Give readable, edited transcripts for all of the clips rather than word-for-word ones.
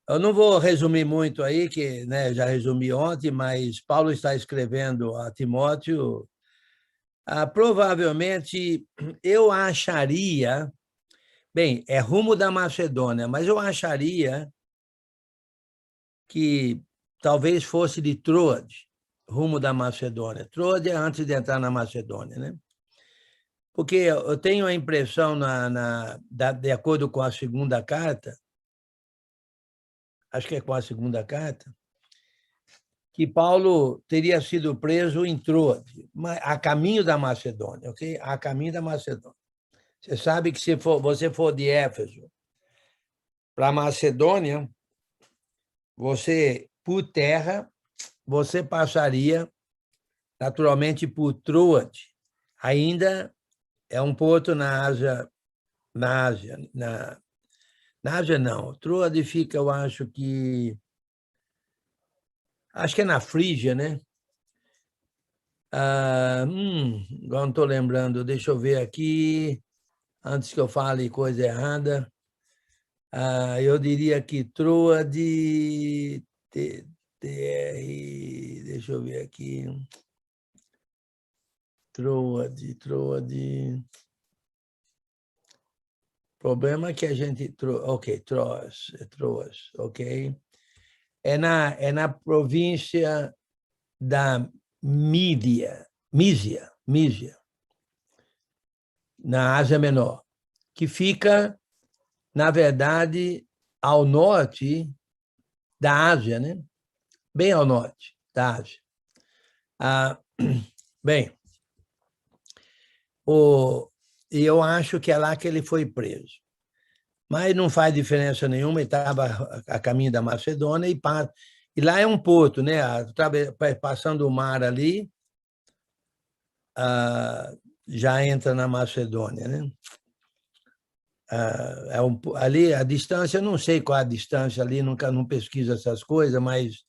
Eu não vou resumir muito aí, que né, já resumi ontem, mas Paulo está escrevendo a Timóteo. Provavelmente eu acharia, bem, é rumo da Macedônia, mas eu acharia que talvez fosse de Troade, rumo da Macedônia. Troade é antes de entrar na Macedônia, né? Porque eu tenho a impressão, de acordo com a segunda carta, acho que é com a segunda carta, que Paulo teria sido preso em Troade, a caminho da Macedônia, ok? A caminho da Macedônia. Você sabe que se você for de Éfeso para a Macedônia, você, por terra, você passaria naturalmente por Troade. Ainda é um porto na Ásia, na Ásia não. Troade fica, eu acho que é na Frígia, né? Agora não estou lembrando, deixa eu ver aqui, antes que eu fale coisa errada. Eu diria que Troade, deixa eu ver aqui. Troade. Problema é que a gente... Ok, Troas, ok? É na província da Mísia, na Ásia Menor, que fica, na verdade, ao norte da Ásia, né? Bem ao norte da Ásia. Bem, eu acho que é lá que ele foi preso. Mas não faz diferença nenhuma, ele estava a caminho da Macedônia e lá é um porto, né? Passando o mar ali, já entra na Macedônia, né? Ali a distância, eu não sei qual a distância ali, nunca não pesquiso essas coisas, mas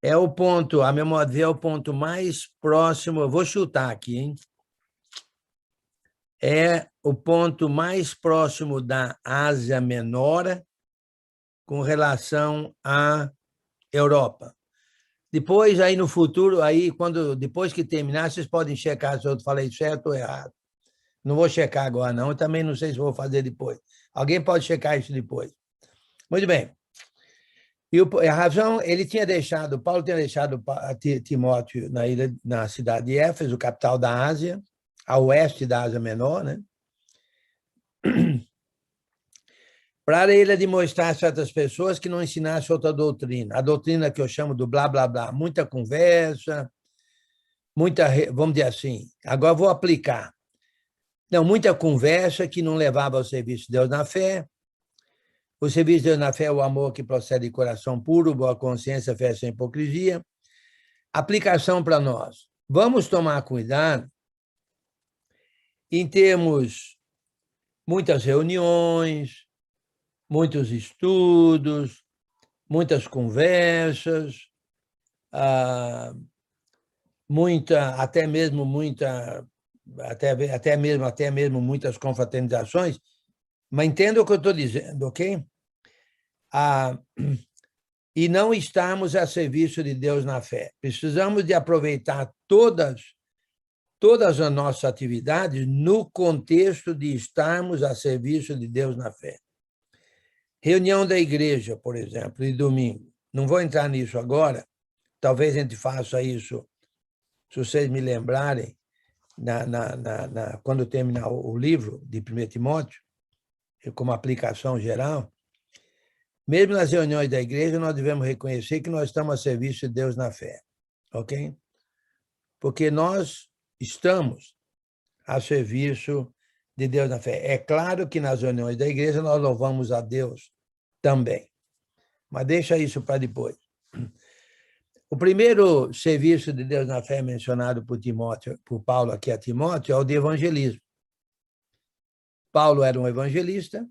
é o ponto, a meu modo de ver, é o ponto mais próximo, eu vou chutar aqui, hein? É o ponto mais próximo da Ásia Menor com relação à Europa. Depois, aí no futuro, depois que terminar, vocês podem checar se eu falei certo ou errado. Não vou checar agora, não. Eu também não sei se vou fazer depois. Alguém pode checar isso depois. Muito bem. E a razão, Paulo tinha deixado Timóteo na cidade de Éfeso, capital da Ásia, a oeste da Ásia Menor, né? Para ele demonstrar a certas pessoas que não ensinasse outra doutrina. A doutrina que eu chamo do blá, blá, blá. Muita conversa, vamos dizer assim, agora vou aplicar. Não, muita conversa que não levava ao serviço de Deus na fé. O serviço de Deus na fé é o amor que procede de coração puro, boa consciência, fé sem hipocrisia. Aplicação para nós. Vamos tomar cuidado em termos muitas reuniões, muitos estudos, muitas conversas, até mesmo muitas confraternizações, mas entenda o que eu estou dizendo, ok? E não estarmos a serviço de Deus na fé. Precisamos de aproveitar todas as nossas atividades no contexto de estarmos a serviço de Deus na fé. Reunião da igreja, por exemplo, de domingo. Não vou entrar nisso agora, talvez a gente faça isso, se vocês me lembrarem, quando terminar o livro de 1 Timóteo, como aplicação geral. Mesmo nas reuniões da igreja, nós devemos reconhecer que nós estamos a serviço de Deus na fé, ok? Porque nós estamos a serviço de Deus na fé. É claro que nas reuniões da igreja nós louvamos a Deus também, mas deixa isso para depois. O primeiro serviço de Deus na fé mencionado por Paulo aqui a Timóteo é o de evangelismo. Paulo era um evangelista,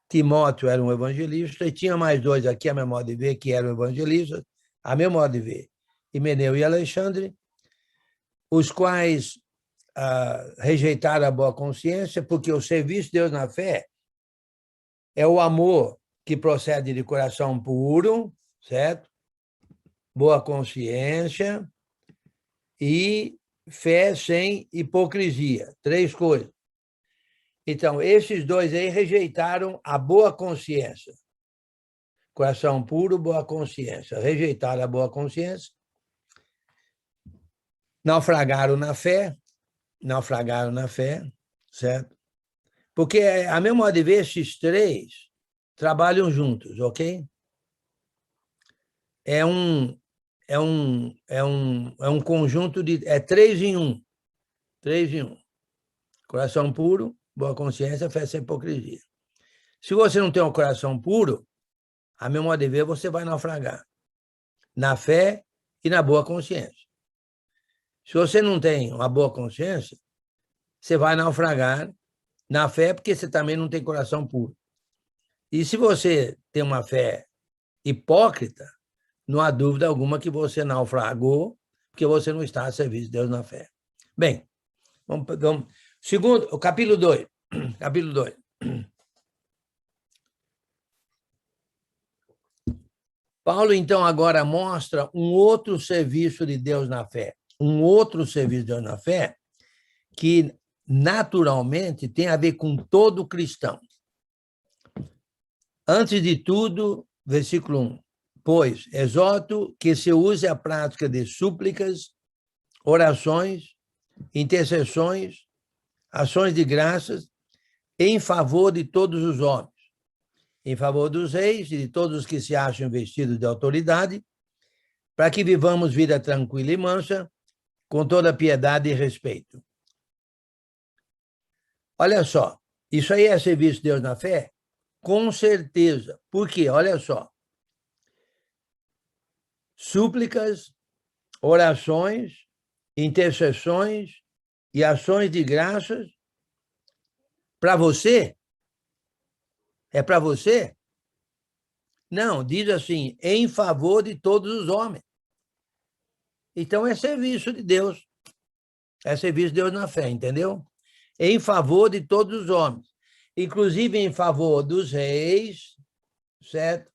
Timóteo era um evangelista, e tinha mais dois aqui, a meu modo de ver, que eram evangelistas, a meu modo de ver, Himeneu e Alexandre, os quais rejeitaram a boa consciência, porque o serviço de Deus na fé é o amor que procede de coração puro, certo? Boa consciência e fé sem hipocrisia. 3 coisas. Então, esses 2 aí rejeitaram a boa consciência. Coração puro, boa consciência. Rejeitaram a boa consciência. Naufragaram na fé, certo? Porque, a meu modo de ver, esses 3 trabalham juntos, ok? É um conjunto de... É 3 em 1. 3 em 1. Coração puro, boa consciência, fé sem hipocrisia. Se você não tem um coração puro, a meu modo de ver, você vai naufragar na fé e na boa consciência. Se você não tem uma boa consciência, você vai naufragar na fé porque você também não tem coração puro. E se você tem uma fé hipócrita, não há dúvida alguma que você naufragou porque você não está a serviço de Deus na fé. Bem, vamos. Segundo, o capítulo 2. Capítulo 2. Paulo, então, agora mostra um outro serviço de Deus na fé. Um outro serviço de Deus na fé que, naturalmente, tem a ver com todo cristão. Antes de tudo, versículo 1. Pois, exorto que se use a prática de súplicas, orações, intercessões, ações de graças, em favor de todos os homens, em favor dos reis e de todos os que se acham investidos de autoridade, para que vivamos vida tranquila e mansa, com toda piedade e respeito. Olha só, isso aí é serviço de Deus na fé? Com certeza. Por quê? Olha só. Súplicas, orações, intercessões e ações de graças para você? É para você? Não, diz assim, em favor de todos os homens. Então, é serviço de Deus. É serviço de Deus na fé, entendeu? Em favor de todos os homens. Inclusive em favor dos reis, certo?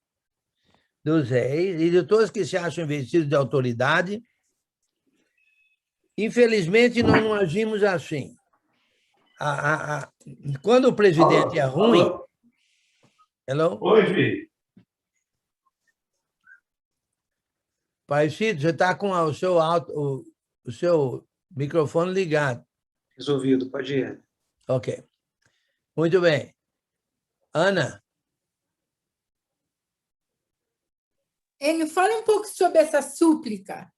Dos reis e de todos que se acham investidos de autoridade. Infelizmente, nós não agimos assim. Quando o presidente é ruim... Alô? Hello? Oi, filho. Parecido, você está com o seu microfone ligado. Resolvido, pode ir. Ok. Muito bem. Ana? Enio, fala um pouco sobre essa súplica.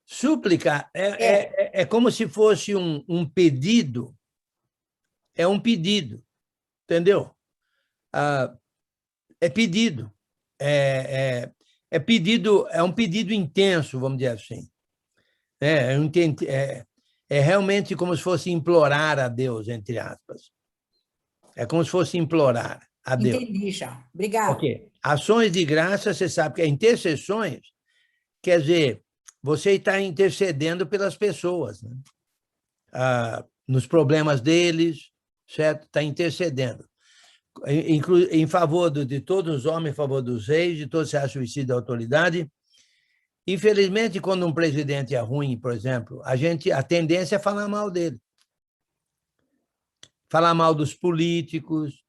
Súplica é como se fosse um pedido. É um pedido, entendeu? É pedido. É pedido, é um pedido intenso, vamos dizer assim. É realmente como se fosse implorar a Deus, entre aspas. É como se fosse implorar a Deus. Entendi já. Obrigada. Ok. Ações de graça, você sabe que é intercessões, quer dizer, você está intercedendo pelas pessoas, né? Nos problemas deles, certo? Está intercedendo. Em favor de todos os homens, em favor dos reis, de todos que se acham vestidos de autoridade. Infelizmente, quando um presidente é ruim, por exemplo, a tendência é falar mal dele. Falar mal dos políticos,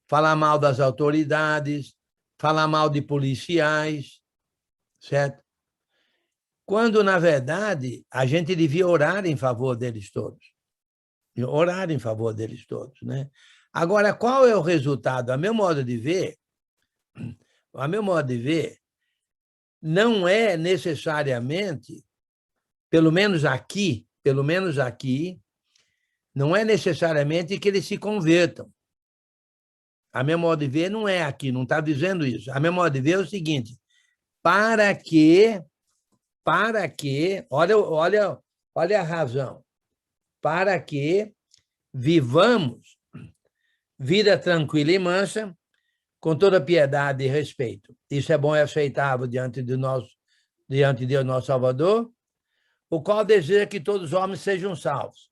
falar mal das autoridades, falar mal de policiais, certo? Quando, na verdade, a gente devia orar em favor deles todos. Orar em favor deles todos, né? Agora, qual é o resultado? A meu modo de ver, não é necessariamente, pelo menos aqui, não é necessariamente que eles se convertam. A meu modo de ver, não é aqui, não está dizendo isso. A meu modo de ver é o seguinte, para que, olha a razão, para que vivamos vida tranquila e mansa, com toda piedade e respeito. Isso é bom e aceitável diante de Deus, nosso Salvador, o qual deseja que todos os homens sejam salvos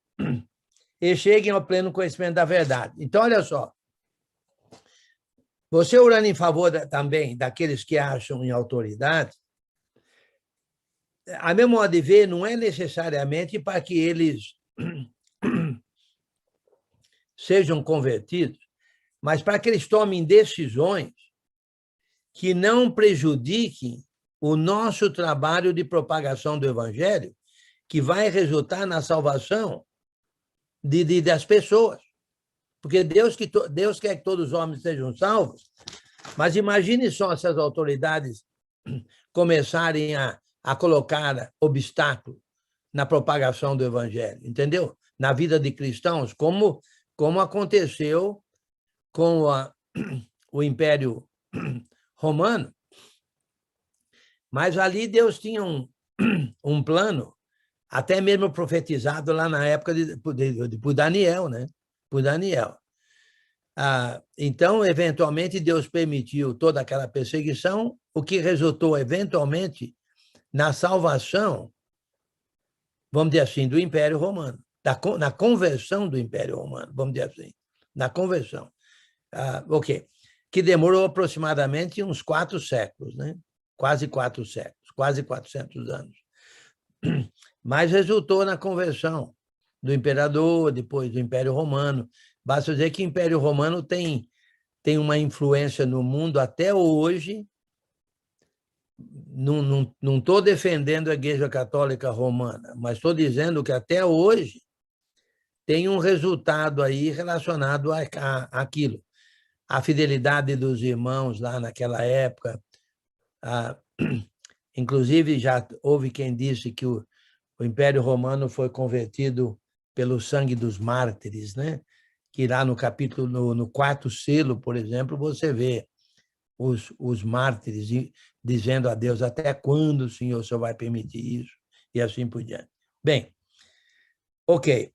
e cheguem ao pleno conhecimento da verdade. Então, olha só, Você orando em favor também daqueles que acham em autoridade, a meu modo de ver, não é necessariamente para que eles sejam convertidos, mas para que eles tomem decisões que não prejudiquem o nosso trabalho de propagação do Evangelho, que vai resultar na salvação das pessoas. Porque Deus quer que todos os homens sejam salvos, mas imagine só se as autoridades começarem a colocar obstáculo na propagação do Evangelho, entendeu? Na vida de cristãos, como aconteceu com o Império Romano. Mas ali Deus tinha um plano, até mesmo profetizado lá na época por Daniel, né? Por Daniel. Então, eventualmente, Deus permitiu toda aquela perseguição, o que resultou, eventualmente, na salvação, vamos dizer assim, do Império Romano, na conversão do Império Romano, vamos dizer assim, na conversão. Ok. Que demorou aproximadamente uns 4 séculos, né? Quase 4 séculos, quase 400 anos. Mas resultou na conversão do imperador, depois do Império Romano. Basta dizer que o Império Romano tem uma influência no mundo até hoje. Não estou defendendo a Igreja Católica Romana, mas estou dizendo que até hoje tem um resultado aí relacionado àquilo. A fidelidade dos irmãos lá naquela época. Inclusive, já houve quem disse que o Império Romano foi convertido pelo sangue dos mártires, né? Que lá no capítulo, no 4º selo, por exemplo, você vê os mártires dizendo a Deus: até quando o Senhor vai permitir isso? E assim por diante. Bem, ok.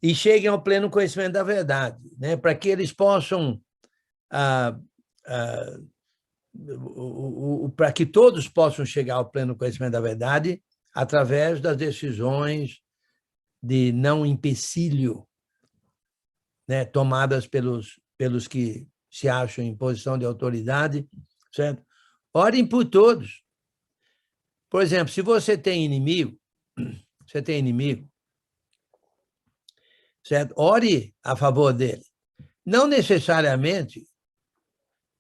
E cheguem ao pleno conhecimento da verdade, né? Para que eles possam, para que todos possam chegar ao pleno conhecimento da verdade através das decisões de não empecilho, né? Tomadas pelos que se acham em posição de autoridade, certo? Orem por todos. Por exemplo, se você tem inimigo, certo? Ore a favor dele. Não necessariamente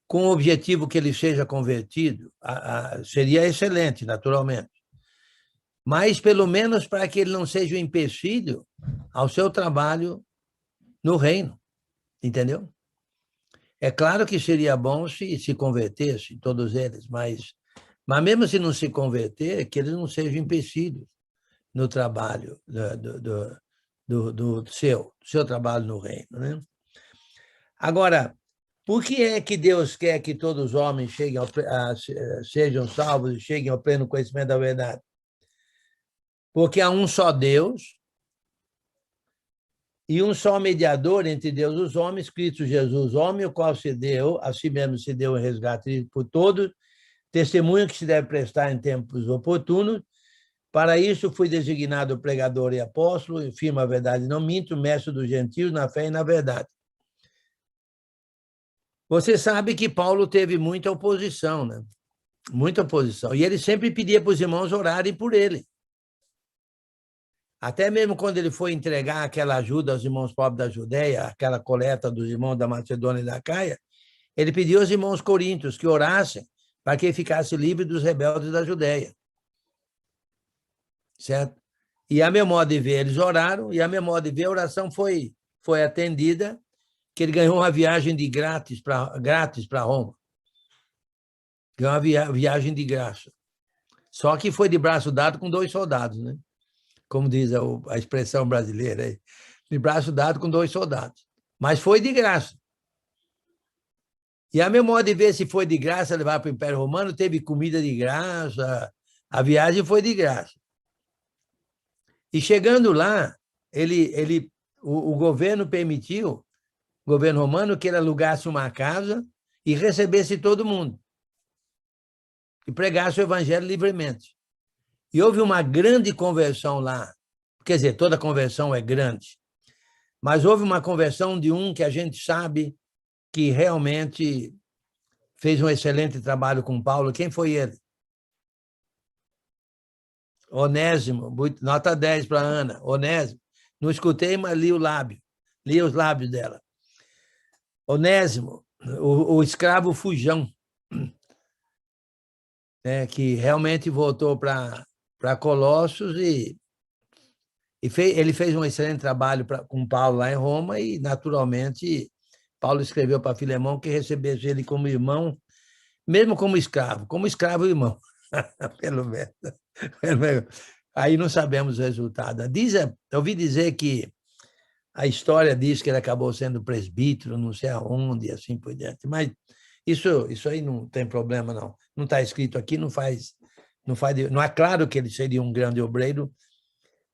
com o objetivo que ele seja convertido, seria excelente, naturalmente, mas pelo menos para que ele não seja um empecilho ao seu trabalho no reino, entendeu? É claro que seria bom se convertesse, todos eles, mas mesmo se não se converter, que eles não sejam empecilhos no trabalho do seu trabalho no reino, né? Agora, por que é que Deus quer que todos os homens sejam salvos e cheguem ao pleno conhecimento da verdade? Porque há um só Deus e um só mediador entre Deus e os homens, Cristo Jesus, homem, o qual se deu, a si mesmo se deu em resgate por todos, testemunho que se deve prestar em tempos oportunos. Para isso fui designado pregador e apóstolo, firmo a verdade, não minto, mestre dos gentios na fé e na verdade. Você sabe que Paulo teve muita oposição, né? Muita oposição. E ele sempre pedia para os irmãos orarem por ele. Até mesmo quando ele foi entregar aquela ajuda aos irmãos pobres da Judéia, aquela coleta dos irmãos da Macedônia e da Caia, ele pediu aos irmãos coríntios que orassem para que ele ficasse livre dos rebeldes da Judéia. Certo? E a meu modo de ver, eles oraram, e a meu modo de ver, a oração foi atendida, que ele ganhou uma viagem grátis para Roma. Ganhou uma viagem de graça. Só que foi de braço dado com 2 soldados, né? Como diz a expressão brasileira, de braço dado com 2 soldados. Mas foi de graça. E a meu modo de ver, se foi de graça levar para o Império Romano, teve comida de graça, a viagem foi de graça. E chegando lá, o governo permitiu, o governo romano, que ele alugasse uma casa e recebesse todo mundo. E pregasse o evangelho livremente. E houve uma grande conversão lá. Quer dizer, toda conversão é grande. Mas houve uma conversão de um que a gente sabe que realmente fez um excelente trabalho com Paulo. Quem foi ele? Onésimo, nota 10 para a Ana. Onésimo. Não escutei, mas li o lábio. Li os lábios dela. Onésimo, o escravo fujão, né, que realmente voltou para Colossos e ele fez um excelente trabalho com Paulo lá em Roma e, naturalmente, Paulo escreveu para Filemão que recebesse ele como irmão, mesmo como escravo irmão, pelo menos. Aí não sabemos o resultado. Eu ouvi dizer que a história diz que ele acabou sendo presbítero, não sei aonde, e assim por diante. Mas isso aí não tem problema, não. Não está escrito aqui, não é claro que ele seria um grande obreiro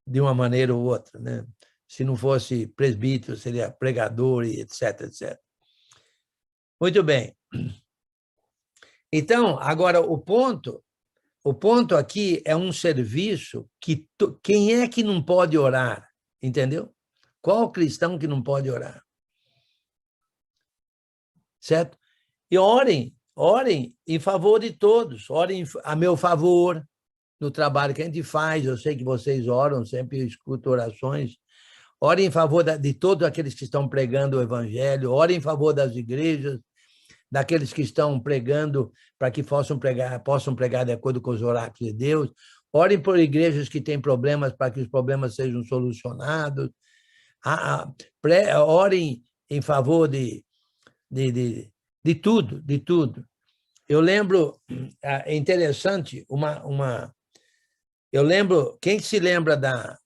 de uma maneira ou outra, né? Se não fosse presbítero, seria pregador, e etc, etc. Muito bem. Então, agora, o ponto aqui é um serviço que quem é que não pode orar? Entendeu? Qual cristão que não pode orar? Certo? E orem em favor de todos, orem a meu favor no trabalho que a gente faz. Eu sei que vocês oram, sempre eu escuto orações. Orem em favor de todos aqueles que estão pregando o evangelho, orem em favor das igrejas, daqueles que estão pregando para que possam pregar de acordo com os oráculos de Deus. Orem por igrejas que têm problemas para que os problemas sejam solucionados. Orem em favor de tudo, de tudo. Eu lembro, é interessante, eu lembro, quem se lembra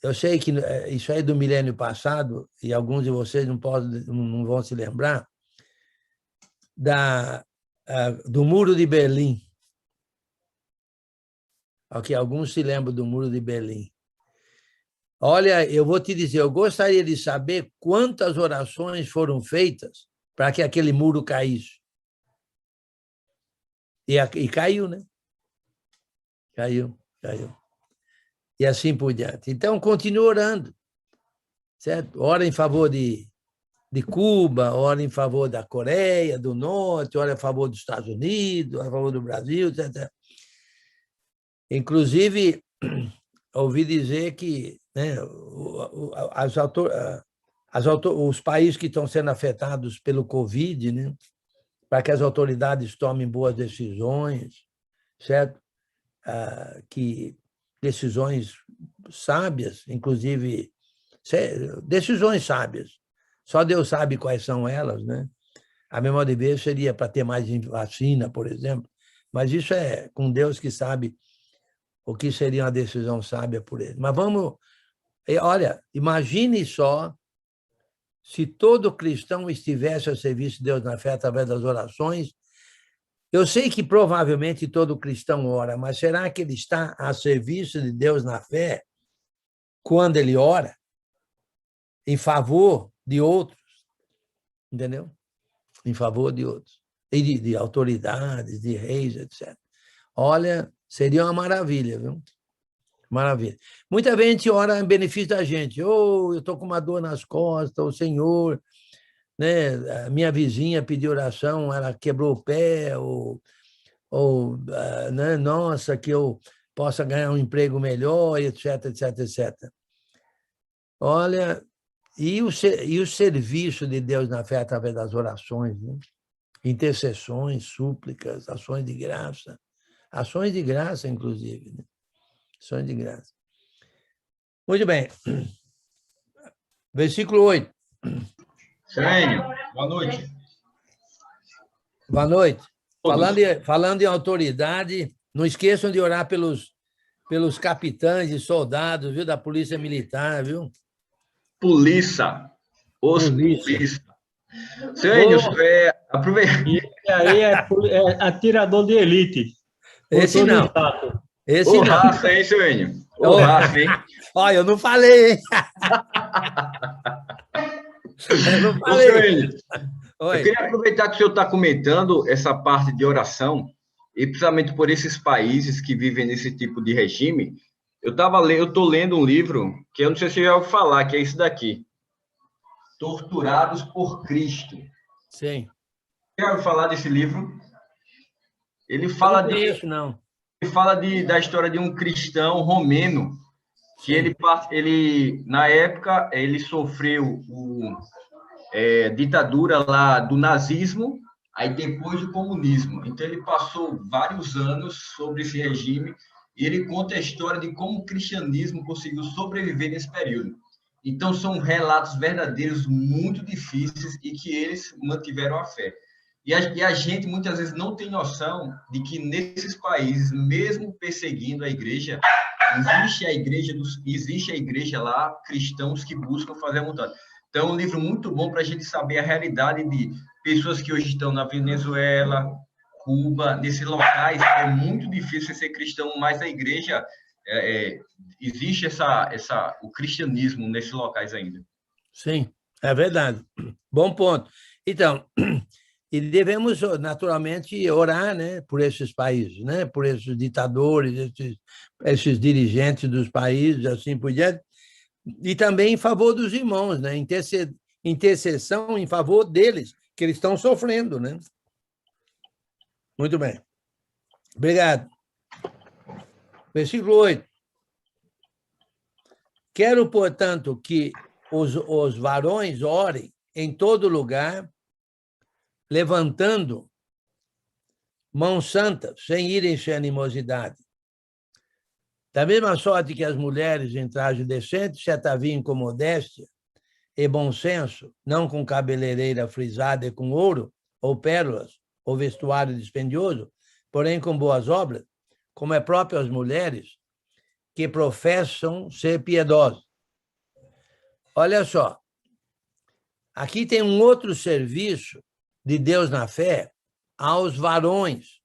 eu sei que isso aí é do milênio passado, e alguns de vocês não vão se lembrar, do Muro de Berlim. Okay, alguns se lembram do Muro de Berlim. Olha, eu vou te dizer, eu gostaria de saber quantas orações foram feitas para que aquele muro caísse. E caiu, né? Caiu. E assim por diante. Então, continue orando, certo? Ora em favor de Cuba, ora em favor da Coreia do Norte, ora em favor dos Estados Unidos, ora em favor do Brasil, etc. Inclusive, ouvi dizer que, né, os países que estão sendo afetados pelo Covid, né, para que as autoridades tomem boas decisões, certo? Que decisões sábias, inclusive decisões sábias. Só Deus sabe quais são elas, né? A meu modo de ver seria para ter mais vacina, por exemplo, mas isso é com Deus que sabe o que seria uma decisão sábia por ele. Mas olha, imagine só se todo cristão estivesse a serviço de Deus na fé através das orações. Eu sei que provavelmente todo cristão ora, mas será que ele está a serviço de Deus na fé quando ele ora em favor de outros? Entendeu? Em favor de outros. E de autoridades, de reis, etc. Olha, seria uma maravilha, viu? Maravilha. Muita gente ora em benefício da gente. Eu estou com uma dor nas costas, o Senhor, né? A minha vizinha pediu oração, ela quebrou o pé, né? Nossa, que eu possa ganhar um emprego melhor, etc, etc, etc. Olha, e o serviço de Deus na fé através das orações, né? Intercessões, súplicas, ações de graça, inclusive, né? Ações de graça. Muito bem. Versículo 8. Sênio, boa noite. Boa noite. Falando em autoridade, não esqueçam de orar pelos capitães e soldados, viu, da Polícia Militar, viu? Polícia. Polícia. Sênio, aproveita. E aí é atirador de elite. Esse não. Esse Ô, não. raça, hein, Sênio? Ô, raça, hein? Olha, eu não falei, hein? Eu não falei. Ô, Sênio, eu queria aproveitar que o senhor está comentando essa parte de oração, e principalmente por esses países que vivem nesse tipo de regime. Eu estou lendo um livro que eu não sei se você já ouviu falar, que é esse daqui. Torturados por Cristo. Sim. Quero falar desse livro. Ele Eu fala não conheço, não. da história de um cristão romeno que Sim. ele na época ele sofreu ditadura lá do nazismo, aí depois do comunismo. Então ele passou vários anos sobre esse regime e ele conta a história de como o cristianismo conseguiu sobreviver nesse período. Então são relatos verdadeiros muito difíceis e que eles mantiveram a fé. E a gente muitas vezes não tem noção de que nesses países, mesmo perseguindo a igreja, existe a igreja lá, cristãos que buscam fazer a vontade. Então, é um livro muito bom para a gente saber a realidade de pessoas que hoje estão na Venezuela, Cuba, nesses locais. É muito difícil ser cristão, mas a igreja, existe o cristianismo nesses locais ainda. Sim, é verdade. Bom ponto. Então, e devemos, naturalmente, orar, né, por esses países, né, por esses ditadores, esses dirigentes dos países, assim por diante, e também em favor dos irmãos, né, intercessão em favor deles, que eles estão sofrendo, né? Muito bem. Obrigado. Versículo 8. Quero, portanto, que os varões orem em todo lugar, levantando mãos santas, sem irem sem animosidade. Da mesma sorte que as mulheres em traje decente se ataviam com modéstia e bom senso, não com cabeleireira frisada e com ouro, ou pérolas, ou vestuário dispendioso, porém com boas obras, como é próprio às mulheres que professam ser piedosas. Olha só, aqui tem um outro serviço de Deus na fé aos varões,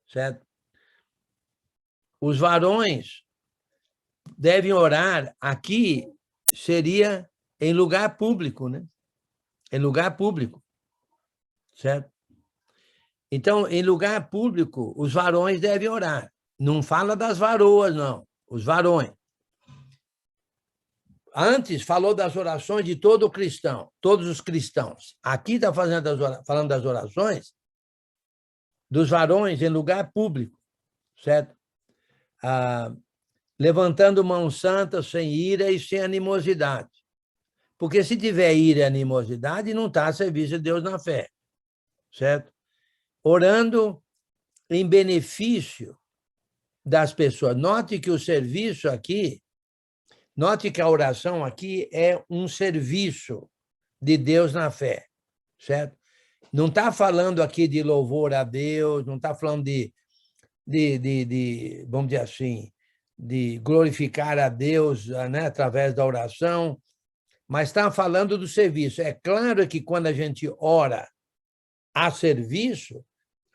certo? Os varões devem orar, aqui seria em lugar público, né? Em lugar público, certo? Então, em lugar público, os varões devem orar. Não fala das varoas, não, os varões. Antes falou das orações de todo cristão, todos os cristãos. Aqui está falando das orações dos varões em lugar público, certo? Levantando mãos santas, sem ira e sem animosidade. Porque se tiver ira e animosidade, não está a serviço de Deus na fé, certo? Orando em benefício das pessoas. Note que o serviço aqui, note que a oração aqui é um serviço de Deus na fé, certo? Não está falando aqui de louvor a Deus, não está falando de, vamos dizer assim, de glorificar a Deus, né, através da oração, mas está falando do serviço. É claro que quando a gente ora a serviço,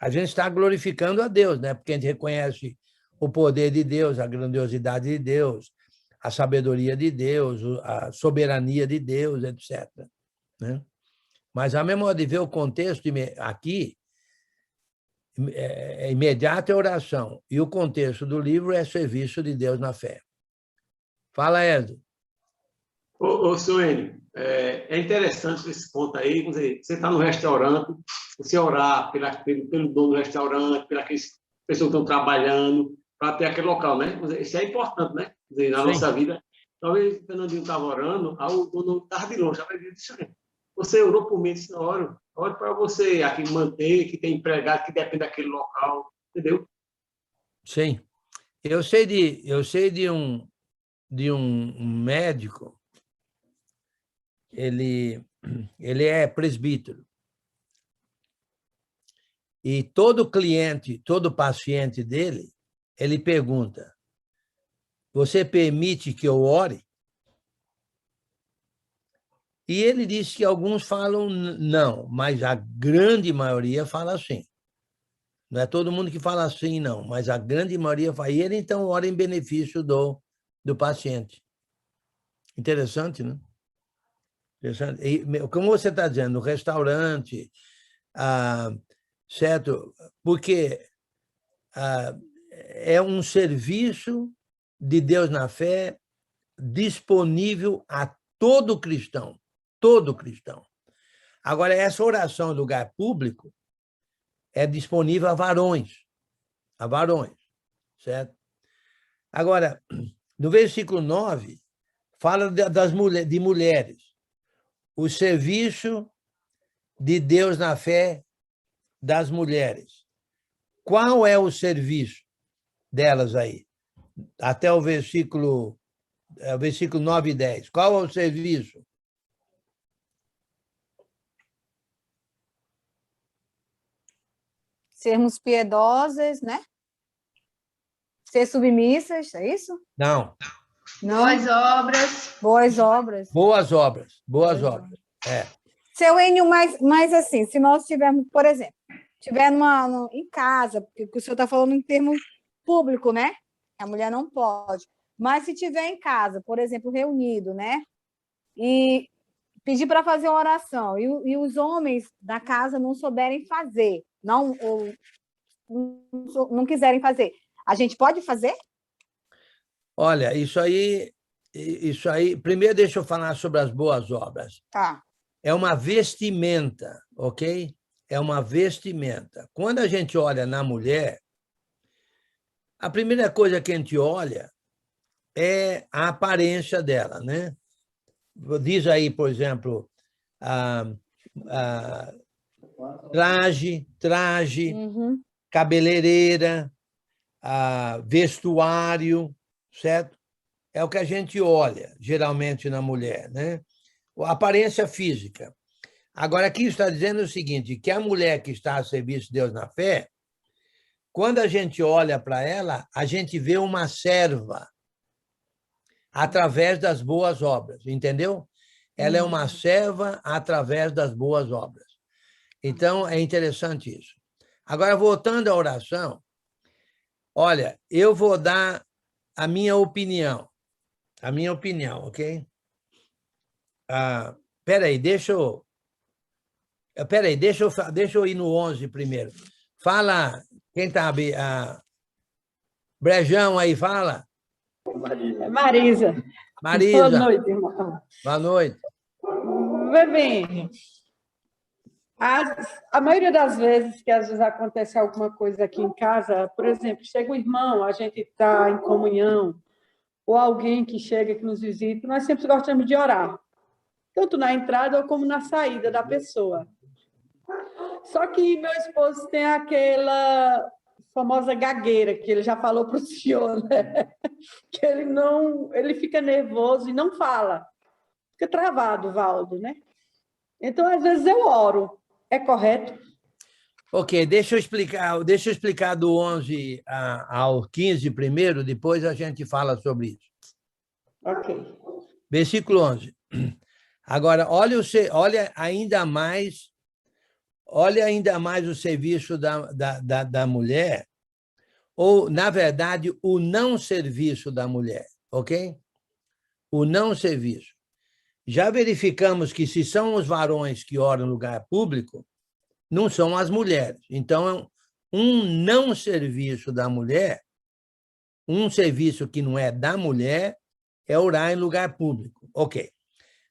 a gente está glorificando a Deus, né? Porque a gente reconhece o poder de Deus, a grandiosidade de Deus, a sabedoria de Deus, a soberania de Deus, etc. Né? Mas a memória de ver o contexto aqui, imediato é oração, e o contexto do livro é serviço de Deus na fé. Fala, Ezio. Ô, Suene, é interessante esse ponto aí. Você está no restaurante, você orar pelo dono do restaurante, pelas pessoas que estão trabalhando, para ter aquele local, né? Isso é importante, né? Na nossa vida. Talvez o Fernandinho estava orando, o dono estava de longe. Você orou por mim, disse, oro para você aqui manter, que tem empregado, que depende daquele local, entendeu? Sim. Eu sei de um médico, ele é presbítero. E todo cliente, todo paciente dele, ele pergunta: você permite que eu ore? E ele disse que alguns falam não, mas a grande maioria fala sim. Não é todo mundo que fala sim, não, mas a grande maioria fala. E ele, então, ora em benefício do paciente. Interessante, né? Interessante. E, como você está dizendo, no restaurante, certo? Porque é um serviço de Deus na fé disponível a todo cristão. todo cristão. Agora, essa oração em lugar público é disponível a varões, certo? Agora, no versículo 9, fala de mulheres. O serviço de Deus na fé das mulheres. Qual é o serviço delas aí? Até o versículo 9 e 10. Qual é o serviço? Sermos piedosas, né? Ser submissas, é isso? Não. Não? Boas obras. Boas obras. Boas obras. Boas obras. É. Seu Enio, mas assim, se nós tivermos, por exemplo, tiver em casa, porque o senhor está falando em termo público, né? A mulher não pode. Mas se tiver em casa, por exemplo, reunido, né? E pedir para fazer uma oração, e os homens da casa não souberem fazer, não quiserem fazer, a gente pode fazer? Olha, isso aí, primeiro deixa eu falar sobre as boas obras. Tá. É uma vestimenta, ok? É uma vestimenta. Quando a gente olha na mulher, a primeira coisa que a gente olha é a aparência dela, né? Diz aí, por exemplo, traje, cabeleireira, vestuário, certo? É o que a gente olha, geralmente, na mulher, né? A aparência física. Agora, aqui está dizendo o seguinte, que a mulher que está a serviço de Deus na fé, quando a gente olha para ela, a gente vê uma serva através das boas obras, entendeu? Ela é uma serva através das boas obras. Então, é interessante isso. Agora, voltando à oração, olha, eu vou dar a minha opinião, ok? Peraí, deixa eu ir no 11 primeiro. Fala, quem está... Brejão aí, fala. Marisa. Marisa. Boa noite, irmão. Boa noite. Vê bem, a maioria das vezes que às vezes acontece alguma coisa aqui em casa, por exemplo, chega um irmão, a gente está em comunhão, ou alguém que chega, que nos visita, nós sempre gostamos de orar, tanto na entrada ou como na saída da pessoa. Só que meu esposo tem aquela famosa gagueira, que ele já falou para o senhor, né? Que ele fica nervoso e não fala. Fica travado, Valdo, né? Então, às vezes, eu oro. É correto? Ok, deixa eu explicar do 11 ao 15 primeiro, depois a gente fala sobre isso. Ok. Versículo 11. Agora, olha ainda mais o serviço da mulher, ou, na verdade, o não serviço da mulher, ok? O não serviço. Já verificamos que, se são os varões que oram em lugar público, não são as mulheres. Então, um não serviço da mulher, um serviço que não é da mulher, é orar em lugar público. Ok.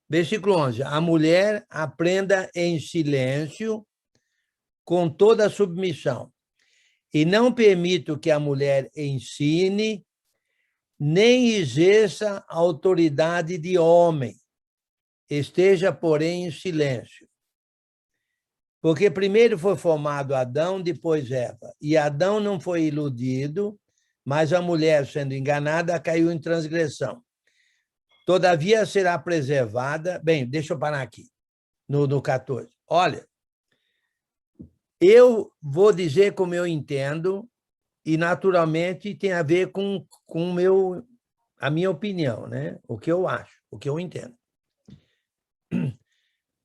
Versículo 11. A mulher aprenda em silêncio, com toda a submissão, e não permito que a mulher ensine, nem exerça autoridade de homem. Esteja, porém, em silêncio. Porque primeiro foi formado Adão, depois Eva. E Adão não foi iludido, mas a mulher, sendo enganada, caiu em transgressão. Todavia será preservada... Bem, deixa eu parar aqui, no 14. Olha, eu vou dizer como eu entendo, e, naturalmente, tem a ver com a minha opinião, né? O que eu acho, o que eu entendo.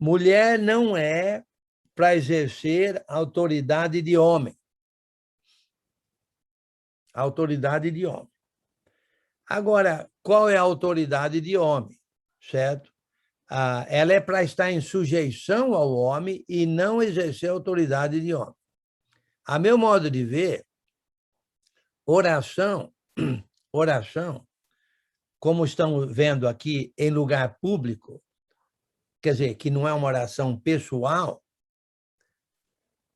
Mulher não é para exercer autoridade de homem. Autoridade de homem. Agora, qual é a autoridade de homem? Certo? Ela é para estar em sujeição ao homem e não exercer autoridade de homem. A meu modo de ver, oração, como estão vendo aqui, em lugar público, quer dizer, que não é uma oração pessoal,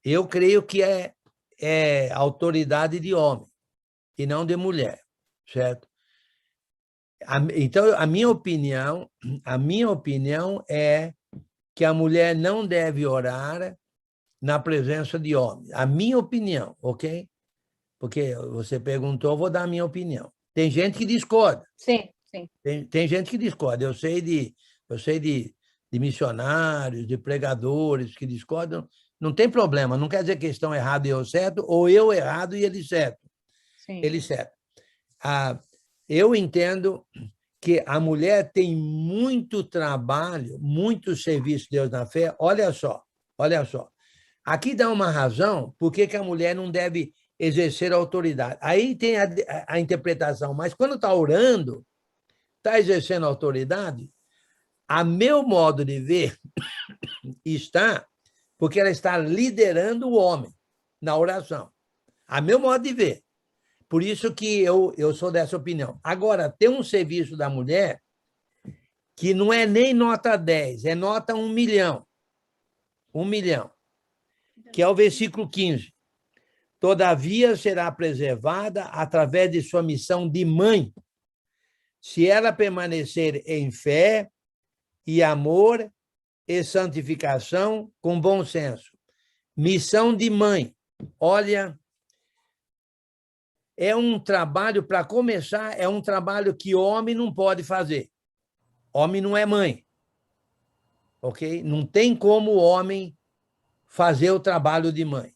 eu creio que é autoridade de homem e não de mulher, certo? Então, a minha opinião é que a mulher não deve orar na presença de homem. A minha opinião, ok? Porque você perguntou, eu vou dar a minha opinião. Tem gente que discorda. Sim, sim. Tem gente que discorda. Eu sei de missionários, de pregadores que discordam. Não tem problema. Não quer dizer que estão errados e eu certo, ou eu errado e ele certo. Sim. Ele certo. Eu entendo que a mulher tem muito trabalho, muito serviço de Deus na fé. Olha só. Aqui dá uma razão por que a mulher não deve exercer a autoridade. Aí tem a interpretação, mas quando está orando, está exercendo a autoridade, a meu modo de ver, está porque ela está liderando o homem na oração. A meu modo de ver. Por isso que eu sou dessa opinião. Agora, tem um serviço da mulher que não é nem nota 10, é nota 1 milhão. 1 milhão. Que é o versículo 15. Todavia será preservada através de sua missão de mãe, se ela permanecer em fé e amor e santificação com bom senso. Missão de mãe. Olha, é um trabalho, para começar, é um trabalho que homem não pode fazer. Homem não é mãe. Ok? Não tem como o homem fazer o trabalho de mãe.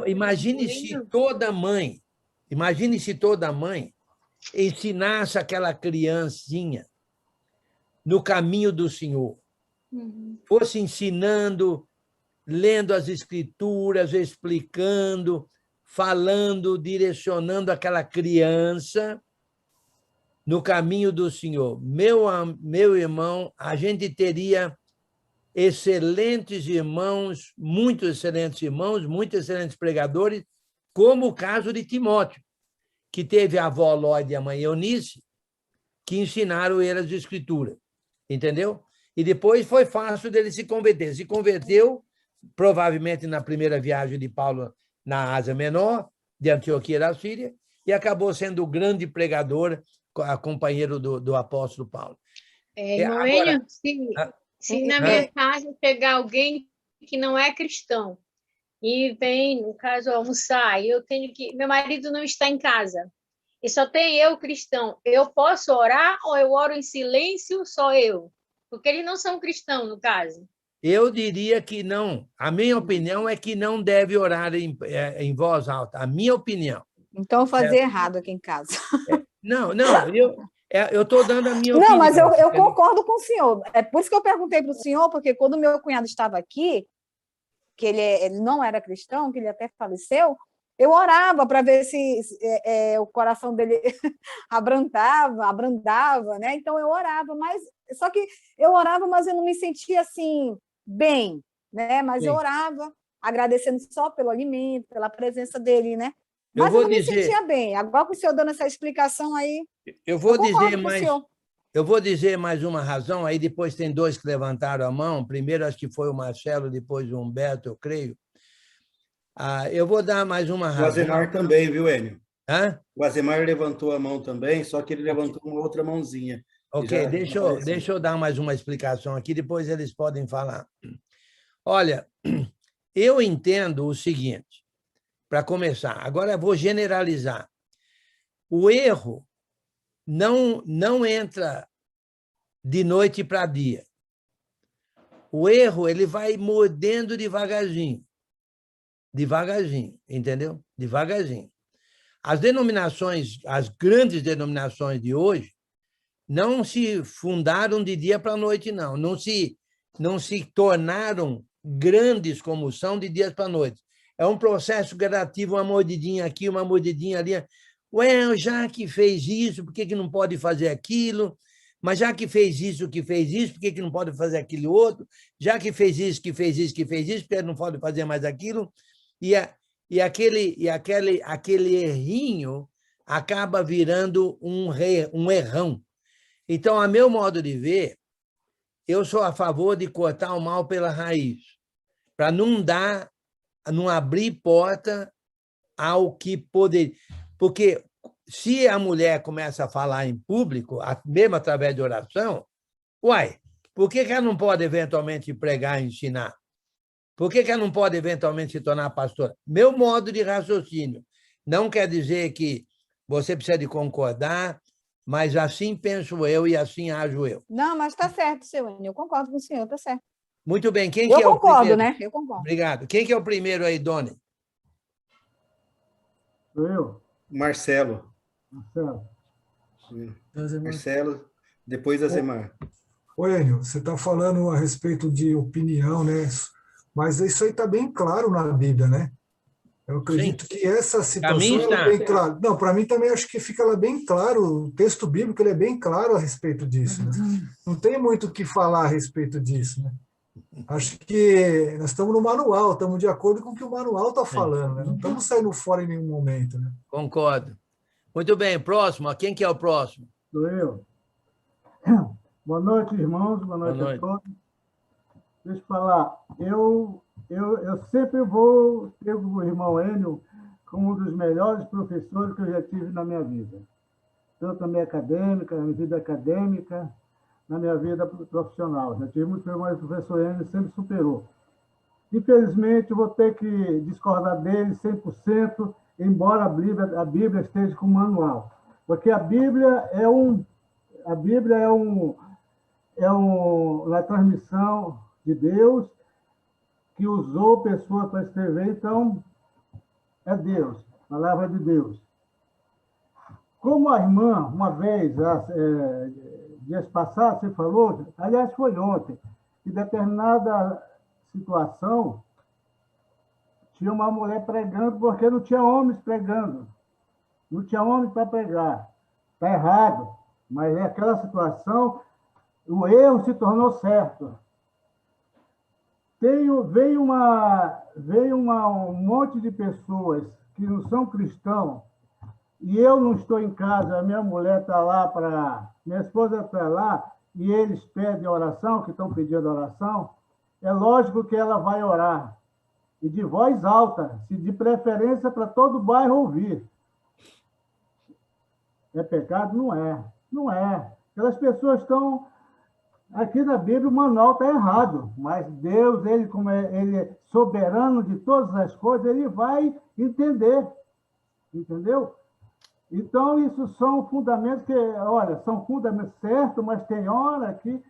Imagine se toda mãe ensinasse aquela criancinha no caminho do Senhor. Fosse ensinando, lendo as escrituras, explicando, falando, direcionando aquela criança no caminho do Senhor. Meu irmão, a gente teria excelentes irmãos, muito excelentes pregadores, como o caso de Timóteo, que teve a avó Lóide e a mãe Eunice, que ensinaram ele as escrituras, entendeu? E depois foi fácil dele se converter. Se converteu, provavelmente na primeira viagem de Paulo na Ásia Menor, de Antioquia da Síria, e acabou sendo o grande pregador, companheiro do apóstolo Paulo. Irmão Enio, se na minha casa pegar alguém que não é cristão e vem, no caso, almoçar, e eu tenho que... Meu marido não está em casa, e só tem eu cristão, eu posso orar ou eu oro em silêncio, só eu? Porque eles não são cristãos, no caso. Eu diria que não. A minha opinião é que não deve orar em voz alta. A minha opinião. Então, eu fazia errado aqui em casa. Não, eu estou dando a minha opinião. Não, mas eu concordo com o senhor. É por isso que eu perguntei para o senhor, porque quando meu cunhado estava aqui, que ele não era cristão, que ele até faleceu, eu orava para ver se o coração dele abrandava, né? Então, eu orava, mas só que eu orava, mas eu não me sentia assim bem, né? Mas Sim. eu orava, agradecendo só pelo alimento, pela presença dele, né? Mas eu não me sentia bem. Agora, com o senhor dando essa explicação aí, eu vou dizer mais uma razão, aí depois tem dois que levantaram a mão, primeiro acho que foi o Marcelo, depois o Humberto, eu creio. Eu vou dar mais uma razão. O Azemar também, viu, Enio? Hã? O Azemar levantou a mão também, só que ele levantou uma outra mãozinha. Ok, deixa eu dar mais uma explicação aqui, depois eles podem falar. Olha, eu entendo o seguinte, para começar, agora eu vou generalizar. O erro não entra de noite para dia. O erro ele vai mordendo devagarzinho, entendeu? Devagarzinho. As grandes denominações de hoje, não se fundaram de dia para noite, não. Não se tornaram grandes como são de dia para noite. É um processo gradativo, uma mordidinha aqui, uma mordidinha ali. Ué, já que fez isso, por que não pode fazer aquilo? Mas já que fez isso, por que não pode fazer aquilo outro? Já que fez isso, por que não pode fazer mais aquilo? E aquele errinho acaba virando um errão. Então, a meu modo de ver, eu sou a favor de cortar o mal pela raiz, para não abrir porta ao que poderia. Porque se a mulher começa a falar em público, mesmo através de oração, por que ela não pode eventualmente pregar e ensinar? Por que ela não pode eventualmente se tornar pastora? Meu modo de raciocínio. Não quer dizer que você precisa de concordar, mas assim penso eu e assim ajo eu. Não, mas está certo, seu Enio. Eu concordo com o senhor, está certo. Muito bem. Quem Eu que é o concordo, primeiro? né? Eu concordo. Obrigado. Quem que é o primeiro aí, Doni? Sou eu, Marcelo. Marcelo. Marcelo, depois a Zemar. Ô, Enio, você está falando a respeito de opinião, né? Mas isso aí está bem claro na Bíblia, né? Eu acredito que essa situação ela é bem clara. Não, para mim também acho que fica ela bem claro, o texto bíblico ele é bem claro a respeito disso. Né? Não tem muito o que falar a respeito disso. Né? Acho que nós estamos no manual, estamos de acordo com o que o manual está falando, né? Não estamos saindo fora em nenhum momento. Né? Concordo. Muito bem, próximo. Quem que é o próximo? Sou eu. Boa noite, irmãos. Boa noite a todos. Deixa eu falar. Eu sempre vou ter o irmão Enio como um dos melhores professores que eu já tive na minha vida. Tanto na minha acadêmica, na minha vida acadêmica, na minha vida profissional. Já tive muito, mas o professor Enio sempre superou. Infelizmente, vou ter que discordar dele 100%, embora a Bíblia esteja com manual. Porque a Bíblia é uma transmissão de Deus que usou pessoas para escrever, então é Deus, palavra de Deus. Como a irmã, uma vez, dias passados, você falou, aliás, foi ontem, em determinada situação, tinha uma mulher pregando porque não tinha homens pregando. Não tinha homem para pregar. Está errado, mas naquela situação, o erro se tornou certo. Veio um monte de pessoas que não são cristãos, e eu não estou em casa, a minha mulher está lá, minha esposa está lá, e eles pedem oração, que estão pedindo oração, é lógico que ela vai orar, e de voz alta, se de preferência para todo o bairro ouvir. É pecado? Não é. Não é. Aquelas pessoas estão... Aqui na Bíblia o manual está errado, mas Deus, ele, como ele é soberano de todas as coisas, ele vai entender. Entendeu? Então, isso são fundamentos que, olha, são fundamentos certos, mas tem hora que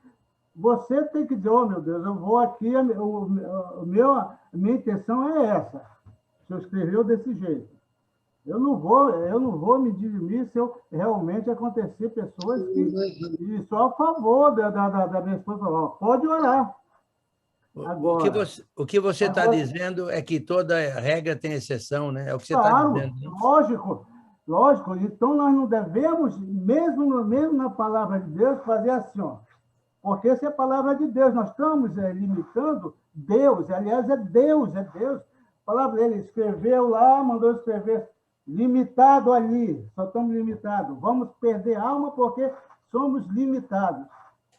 você tem que dizer, oh, meu Deus, eu vou aqui, a minha intenção é essa. O senhor escreveu desse jeito. Eu não vou me dirimir se eu realmente acontecer pessoas que sou a favor da minha esposa. Pode orar. Agora, o que você está dizendo é que toda regra tem exceção, né? É o que você está dizendo. Né? Lógico. Então, nós não devemos, mesmo na palavra de Deus, fazer assim, ó. Porque essa é a palavra de Deus. Nós estamos limitando Deus. Aliás, é Deus. A palavra dele escreveu lá, mandou escrever. Limitado ali, só estamos limitados. Vamos perder alma porque somos limitados.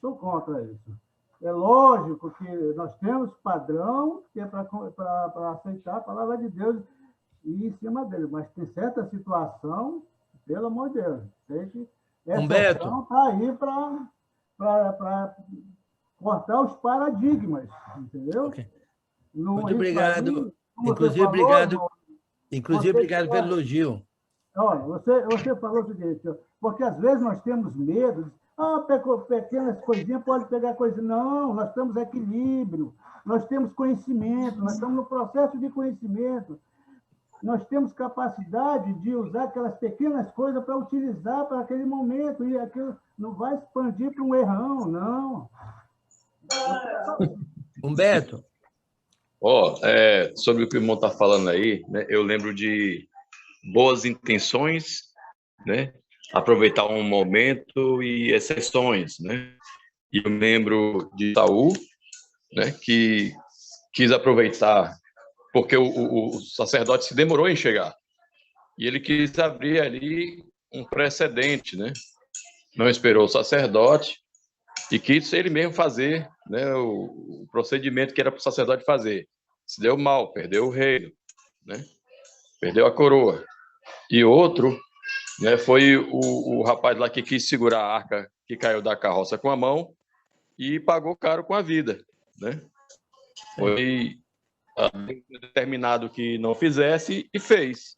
Sou contra isso. É lógico que nós temos padrão que é para aceitar a palavra de Deus e ir em cima dele, mas tem certa situação, pelo amor de Deus, essa ação está aí para cortar os paradigmas, entendeu? Okay. Muito obrigado. Inclusive, obrigado pelo elogio. Olha, você falou o seguinte, porque às vezes nós temos medo, pequenas coisinhas pode pegar coisa. Não, nós temos equilíbrio, nós temos conhecimento, nós estamos no processo de conhecimento, nós temos capacidade de usar aquelas pequenas coisas para utilizar para aquele momento, e aquilo não vai expandir para um errão, não. Humberto. Sobre o que o irmão está falando aí, né, eu lembro de boas intenções, né, aproveitar um momento e exceções, né? E eu lembro de Saul, né, que quis aproveitar, porque o sacerdote se demorou em chegar, e ele quis abrir ali um precedente, né? Não esperou o sacerdote, e quis ele mesmo fazer, né, o procedimento que era para o sacerdote fazer. Se deu mal, perdeu o reino, né? Perdeu a coroa. E outro, né, foi o rapaz lá que quis segurar a arca que caiu da carroça com a mão e pagou caro com a vida, né? Foi determinado que não fizesse e fez.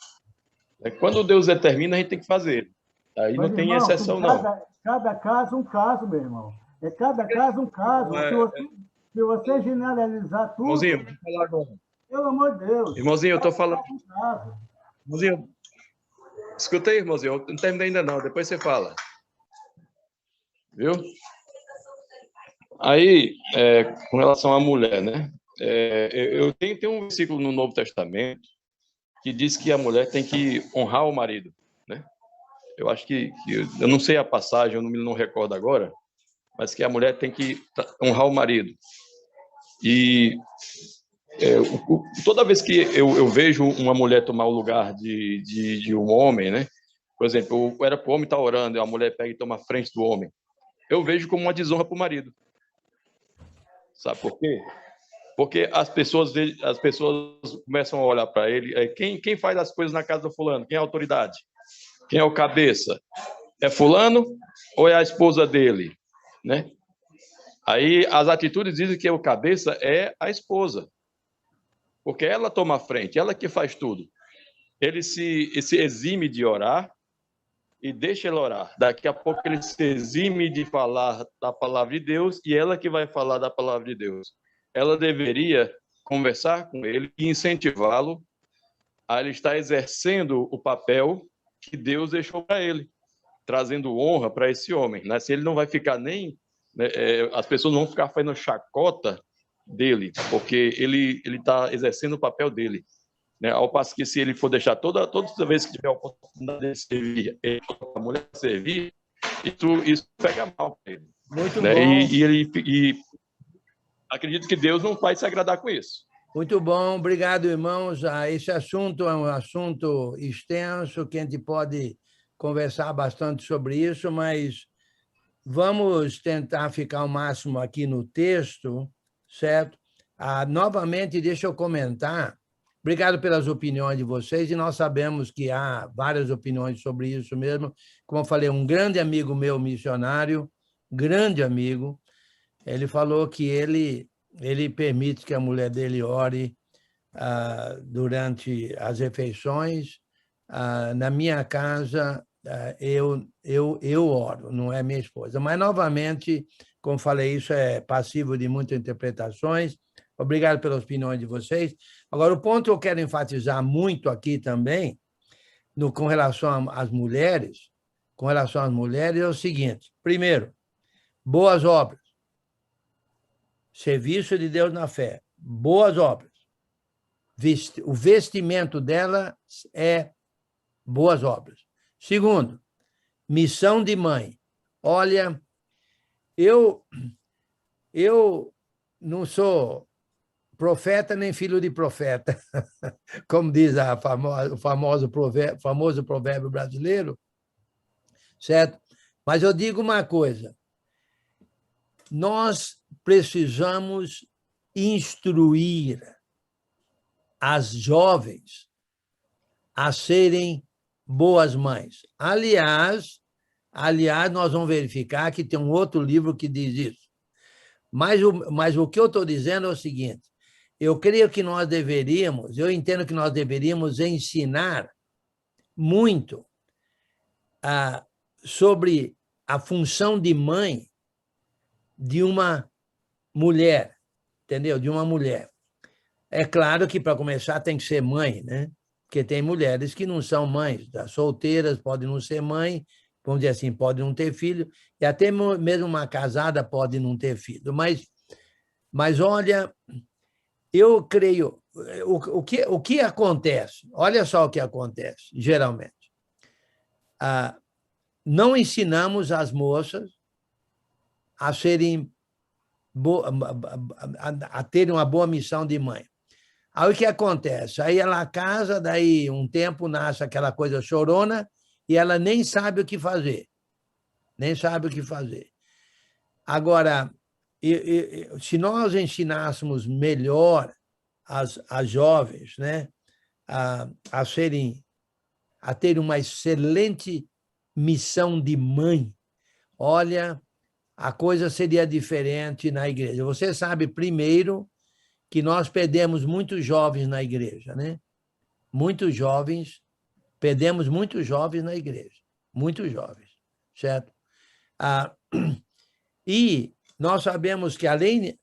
Quando Deus determina, a gente tem que fazer. Aí Mas, não tem irmão, exceção, não. Cada caso um caso, meu irmão. É cada caso um caso. Se você generalizar tudo... Irmãozinho, vou falar agora. Pelo amor de Deus. Irmãozinho, eu estou falando... Irmãozinho, escuta aí, irmãozinho. Eu não terminei ainda, não. Depois você fala. Viu? Aí, com relação à mulher, né? Eu tenho um versículo no Novo Testamento que diz que a mulher tem que honrar o marido, né? Eu acho que eu não sei a passagem, eu não recordo agora, mas que a mulher tem que honrar o marido. E toda vez que eu vejo uma mulher tomar o lugar de um homem, né? Por exemplo, era para o homem estar orando e a mulher pega e toma a frente do homem. Eu vejo como uma desonra para o marido. Sabe por quê? Porque as pessoas começam a olhar para ele. Quem faz as coisas na casa do fulano? Quem é a autoridade? Quem é o cabeça? É fulano ou é a esposa dele? Né? Aí as atitudes dizem que o cabeça é a esposa. Porque ela toma a frente, ela que faz tudo. Ele se exime de orar e deixa ele orar. Daqui a pouco ele se exime de falar da palavra de Deus e ela que vai falar da palavra de Deus. Ela deveria conversar com ele e incentivá-lo a ele estar exercendo o papel que Deus deixou para ele, trazendo honra para esse homem. Né? Se ele não vai ficar nem... Né, as pessoas não vão ficar fazendo chacota dele, porque ele está exercendo o papel dele. Né? Ao passo que se ele for deixar toda vez que tiver a oportunidade de servir, a mulher servir, isso pega mal para ele. Muito né? bom. E acredito que Deus não vai se agradar com isso. Muito bom, obrigado, irmãos. Esse assunto é um assunto extenso, que a gente pode conversar bastante sobre isso, mas vamos tentar ficar o máximo aqui no texto, certo? Novamente, deixa eu comentar. Obrigado pelas opiniões de vocês, e nós sabemos que há várias opiniões sobre isso mesmo. Como eu falei, um grande amigo meu, missionário, grande amigo, ele falou que ele permite que a mulher dele ore durante as refeições. Na minha casa, eu oro, não é minha esposa. Mas, novamente, como falei, isso é passível de muitas interpretações. Obrigado pelas opiniões de vocês. Agora, o ponto que eu quero enfatizar muito aqui também, com relação às mulheres, é o seguinte. Primeiro, boas obras. Serviço de Deus na fé. Boas obras. O vestimento dela é boas obras. Segundo, missão de mãe. Olha, eu não sou profeta nem filho de profeta, como diz o famoso provérbio brasileiro, certo? Mas eu digo uma coisa, nós precisamos instruir as jovens a serem boas mães. Aliás, nós vamos verificar que tem um outro livro que diz isso. Mas o que eu estou dizendo é o seguinte, eu entendo que nós deveríamos ensinar muito sobre a função de mãe de uma mulher, entendeu? De uma mulher. É claro que, para começar, tem que ser mãe, né? Porque tem mulheres que não são mães, solteiras, podem não ser mãe, vamos dizer assim, podem não ter filho, e até mesmo uma casada pode não ter filho. Mas olha, eu creio, o que acontece? Olha só o que acontece, geralmente. Não ensinamos as moças a terem uma boa missão de mãe. Aí o que acontece? Aí ela casa, daí um tempo nasce aquela coisa chorona e ela nem sabe o que fazer. Nem sabe o que fazer. Agora, se nós ensinássemos melhor as jovens, né, a ter uma excelente missão de mãe, olha, a coisa seria diferente na igreja. Você sabe, primeiro, que nós perdemos muitos jovens na igreja, né? Muitos jovens, perdemos muitos jovens na igreja, muitos jovens, certo? E nós sabemos que, além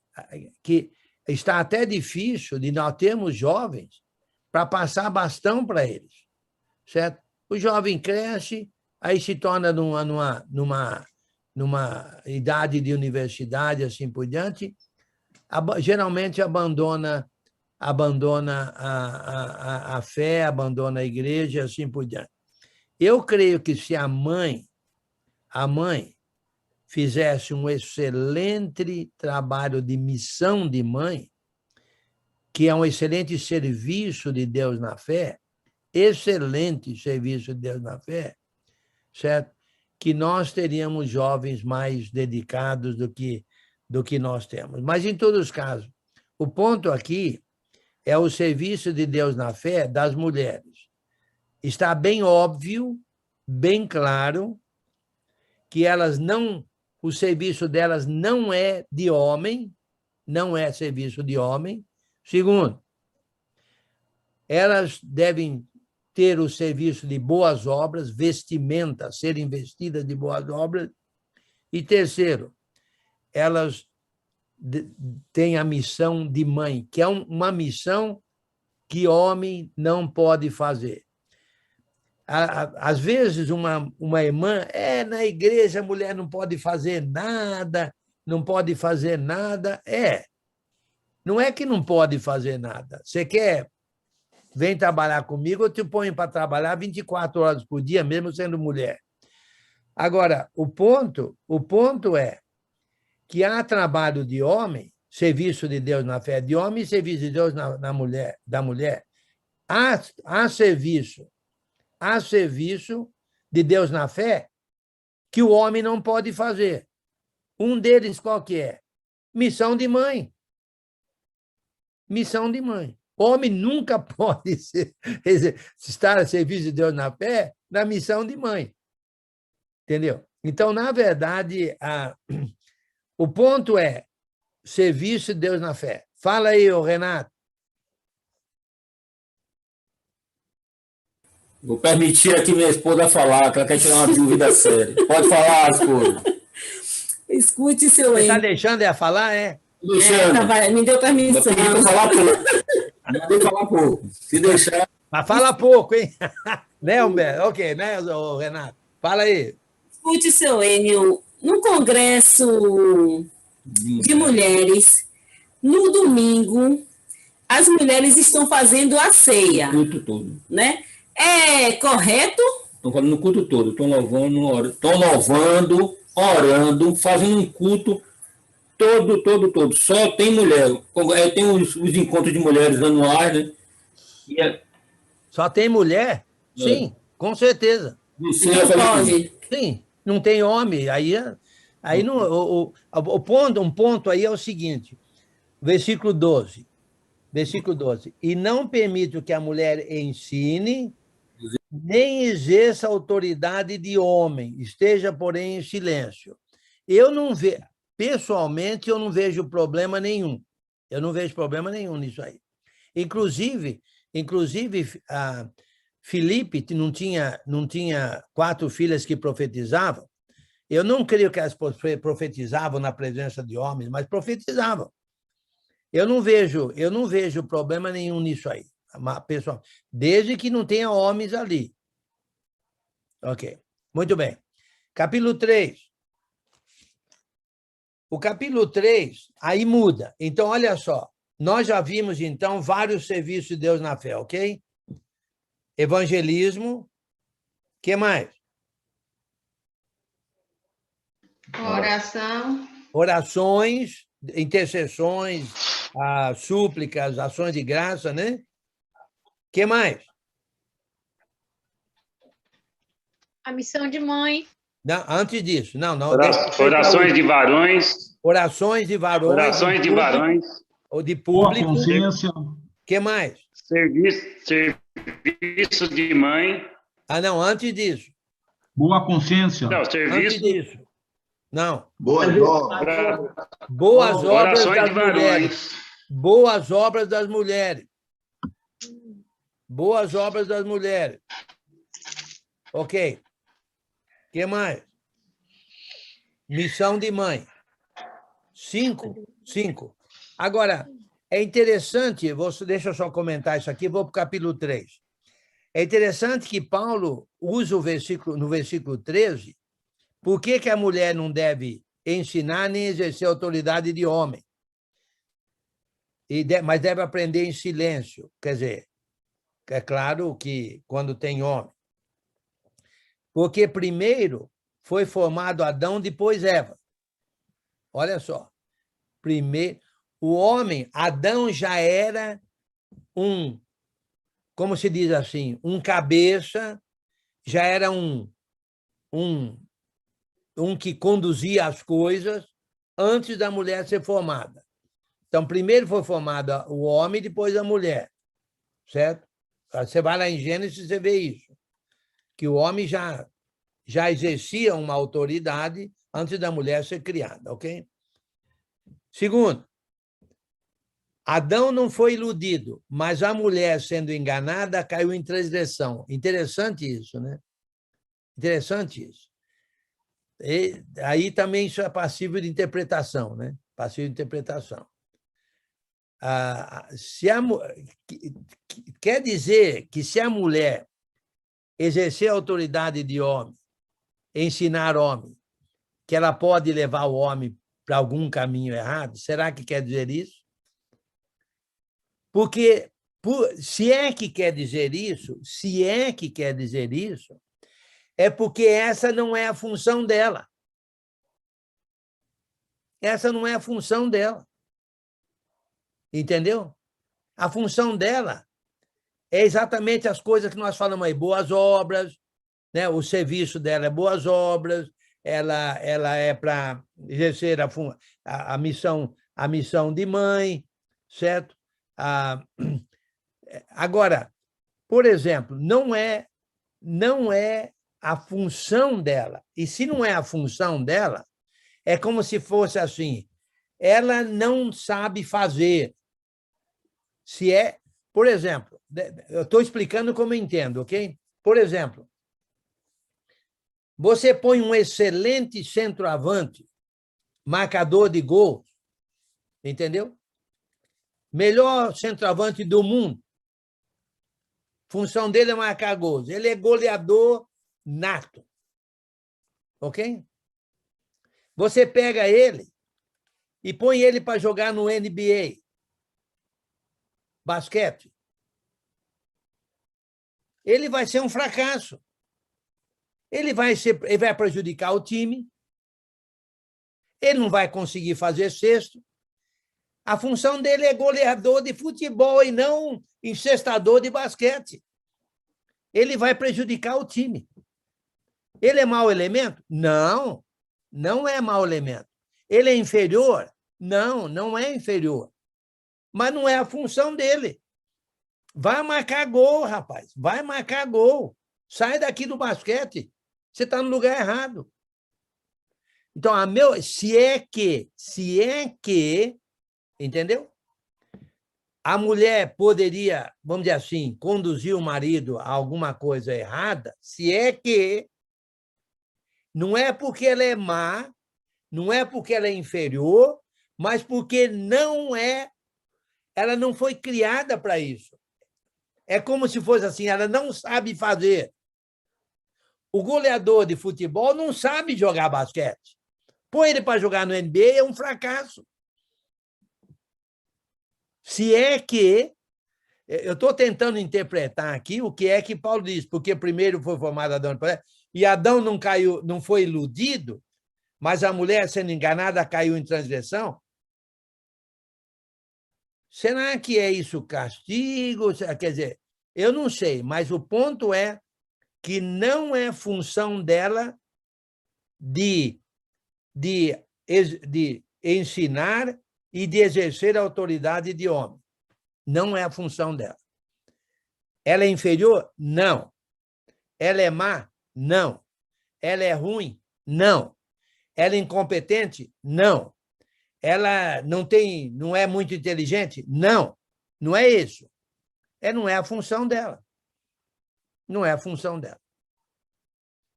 que está até difícil de nós termos jovens para passar bastão para eles, certo? O jovem cresce, aí se torna numa idade de universidade, assim por diante, geralmente abandona a fé, abandona a igreja, assim por diante. Eu creio que se a mãe fizesse um excelente trabalho de missão de mãe, que é um excelente serviço de Deus na fé, excelente serviço de Deus na fé, certo? Que nós teríamos jovens mais dedicados do que nós temos. Mas, em todos os casos, o ponto aqui é o serviço de Deus na fé das mulheres. Está bem óbvio, bem claro, que o serviço delas não é de homem, não é serviço de homem. Segundo, elas devem ter o serviço de boas obras, vestimenta, serem vestidas de boas obras. E terceiro, elas têm a missão de mãe, que é uma missão que homem não pode fazer. Às vezes, uma irmã, na igreja a mulher não pode fazer nada, não pode fazer nada. Não é que não pode fazer nada. Você quer, vem trabalhar comigo, eu te ponho para trabalhar 24 horas por dia, mesmo sendo mulher. Agora, o ponto é que há trabalho de homem, serviço de Deus na fé de homem e serviço de Deus da mulher. Há serviço de Deus na fé que o homem não pode fazer. Um deles qual que é? Missão de mãe. Missão de mãe. Homem nunca pode estar a serviço de Deus na fé na missão de mãe. Entendeu? Então, na verdade, o ponto é serviço de Deus na fé. Fala aí, Renato. Vou permitir aqui minha esposa falar, que ela quer tirar uma dúvida séria. Pode falar, esposa. Escute, seu Você está deixando ela falar, é? Me deu permissão. Eu falar pouco. Vou falar pouco. Se deixar... Mas fala pouco, hein? Né, Humberto? Ok, né, Renato? Fala aí. Escute, seu Enio, no Congresso de Mulheres, no domingo, as mulheres estão fazendo a ceia. O culto todo. Né? É correto? Estão fazendo o culto todo. Estão louvando, orando, fazendo um culto todo. Só tem mulher. Tem os encontros de mulheres anuais, né? Só tem mulher? Sim, com certeza. Sim, não tem homem. Aí não, um ponto aí é o seguinte, versículo 12. E não permito que a mulher ensine, nem exerça autoridade de homem, esteja, porém, em silêncio. Pessoalmente, eu não vejo problema nenhum. Eu não vejo problema nenhum nisso aí. Inclusive, Filipe não tinha 4 filhas que profetizavam. Eu não creio que elas profetizavam na presença de homens, mas profetizavam. Eu não vejo problema nenhum nisso aí, pessoal, desde que não tenha homens ali. Ok, muito bem. Capítulo 3. O capítulo 3, aí muda. Então, olha só, nós já vimos, então, vários serviços de Deus na fé, ok? Evangelismo. O que mais? Orações, intercessões, súplicas, ações de graça, né? O que mais? A missão de mãe. Não, antes disso. Não. Orações de varões. Orações de varões. Orações de varões. Ou de público. Boa consciência. O que mais? Serviço de mãe. Ah, não, antes disso. Boa consciência. Não, serviço. Antes disso. Não. Boas obras. Boas obras Orações das de varões. mulheres. Boas obras das mulheres. Boas obras das mulheres. Ok. O que mais? Missão de mãe. 5. Agora, é interessante, deixa eu só comentar isso aqui, vou para o capítulo 3. É interessante que Paulo usa no versículo 13, por que a mulher não deve ensinar nem exercer autoridade de homem, mas deve aprender em silêncio. Quer dizer, é claro que quando tem homem. Porque primeiro foi formado Adão, depois Eva. Olha só. Primeiro, o homem, Adão já era como se diz assim, um cabeça, já era um que conduzia as coisas antes da mulher ser formada. Então, primeiro foi formado o homem, depois a mulher, certo? Você vai lá em Gênesis e você vê isso, que o homem já exercia uma autoridade antes da mulher ser criada, ok? Segundo, Adão não foi iludido, mas a mulher, sendo enganada, caiu em transgressão. Interessante isso, né? Interessante isso. E aí também isso é passível de interpretação, né? Passível de interpretação. Quer dizer que se a mulher exercer a autoridade de homem, ensinar homem, que ela pode levar o homem para algum caminho errado? Será que quer dizer isso? Porque, se é que quer dizer isso, é porque essa não é a função dela. Essa não é a função dela. Entendeu? A função dela é exatamente as coisas que nós falamos aí, boas obras, né? O serviço dela é boas obras, ela é para exercer a missão de mãe, certo? Agora, por exemplo, não é a função dela. E se não é a função dela, é como se fosse assim, ela não sabe fazer. Se é, por exemplo, eu estou explicando como eu entendo, ok? Por exemplo, você põe um excelente centroavante, marcador de gols, entendeu? Melhor centroavante do mundo. Função dele é marcar gols. Ele é goleador nato. Ok? Você pega ele e põe ele para jogar no NBA. Basquete. Ele vai ser um fracasso. Ele vai prejudicar o time. Ele não vai conseguir fazer cesto. A função dele é goleador de futebol e não encestador de basquete. Ele vai prejudicar o time. Ele é mau elemento? Não, não é mau elemento. Ele é inferior? Não, não é inferior. Mas não é a função dele. Vai marcar gol, rapaz. Vai marcar gol. Sai daqui do basquete. Você está no lugar errado. Então, se é que, entendeu? A mulher poderia, vamos dizer assim, conduzir o marido a alguma coisa errada, se é que não é porque ela é má, não é porque ela é inferior, mas porque ela não foi criada para isso. É como se fosse assim, ela não sabe fazer. O goleador de futebol não sabe jogar basquete. Põe ele para jogar no NBA, é um fracasso. Se é que... Eu estou tentando interpretar aqui o que é que Paulo diz, porque primeiro foi formado Adão e Adão não caiu, não foi iludido, mas a mulher, sendo enganada, caiu em transgressão. Será que é isso castigo? Quer dizer, eu não sei, mas o ponto é que não é função dela de ensinar e de exercer a autoridade de homem. Não é a função dela. Ela é inferior? Não. Ela é má? Não. Ela é ruim? Não. Ela é incompetente? Não. Ela não é muito inteligente? Não. Não é isso. Não é a função dela. Não é a função dela.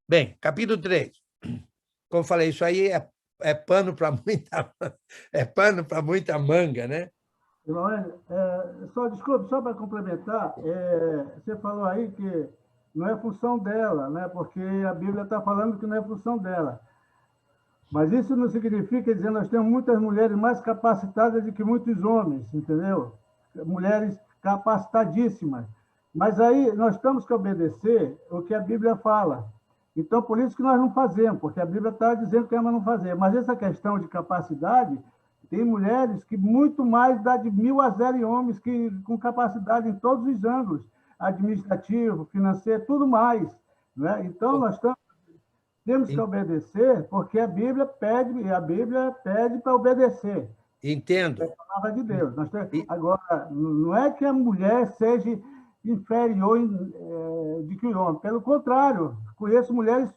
Bem, capítulo 3. Como eu falei, isso aí é pano para muita manga, né? Desculpe, só para complementar, você falou aí que não é função dela, né? Porque a Bíblia está falando que não é função dela. Mas isso não significa dizer que nós temos muitas mulheres mais capacitadas do que muitos homens, entendeu? Mulheres capacitadíssimas. Mas aí nós temos que obedecer o que a Bíblia fala. Então, por isso que nós não fazemos, porque a Bíblia está dizendo que é para não fazer. Mas essa questão de capacidade, tem mulheres que muito mais dá de 1000 a 0 em homens que, com capacidade em todos os ângulos, administrativo, financeiro, tudo mais. Né? Então, nós temos que obedecer, porque a Bíblia pede para obedecer. Entendo. É a palavra de Deus. Agora, não é que a mulher seja inferior de que o homem. Pelo contrário, conheço mulheres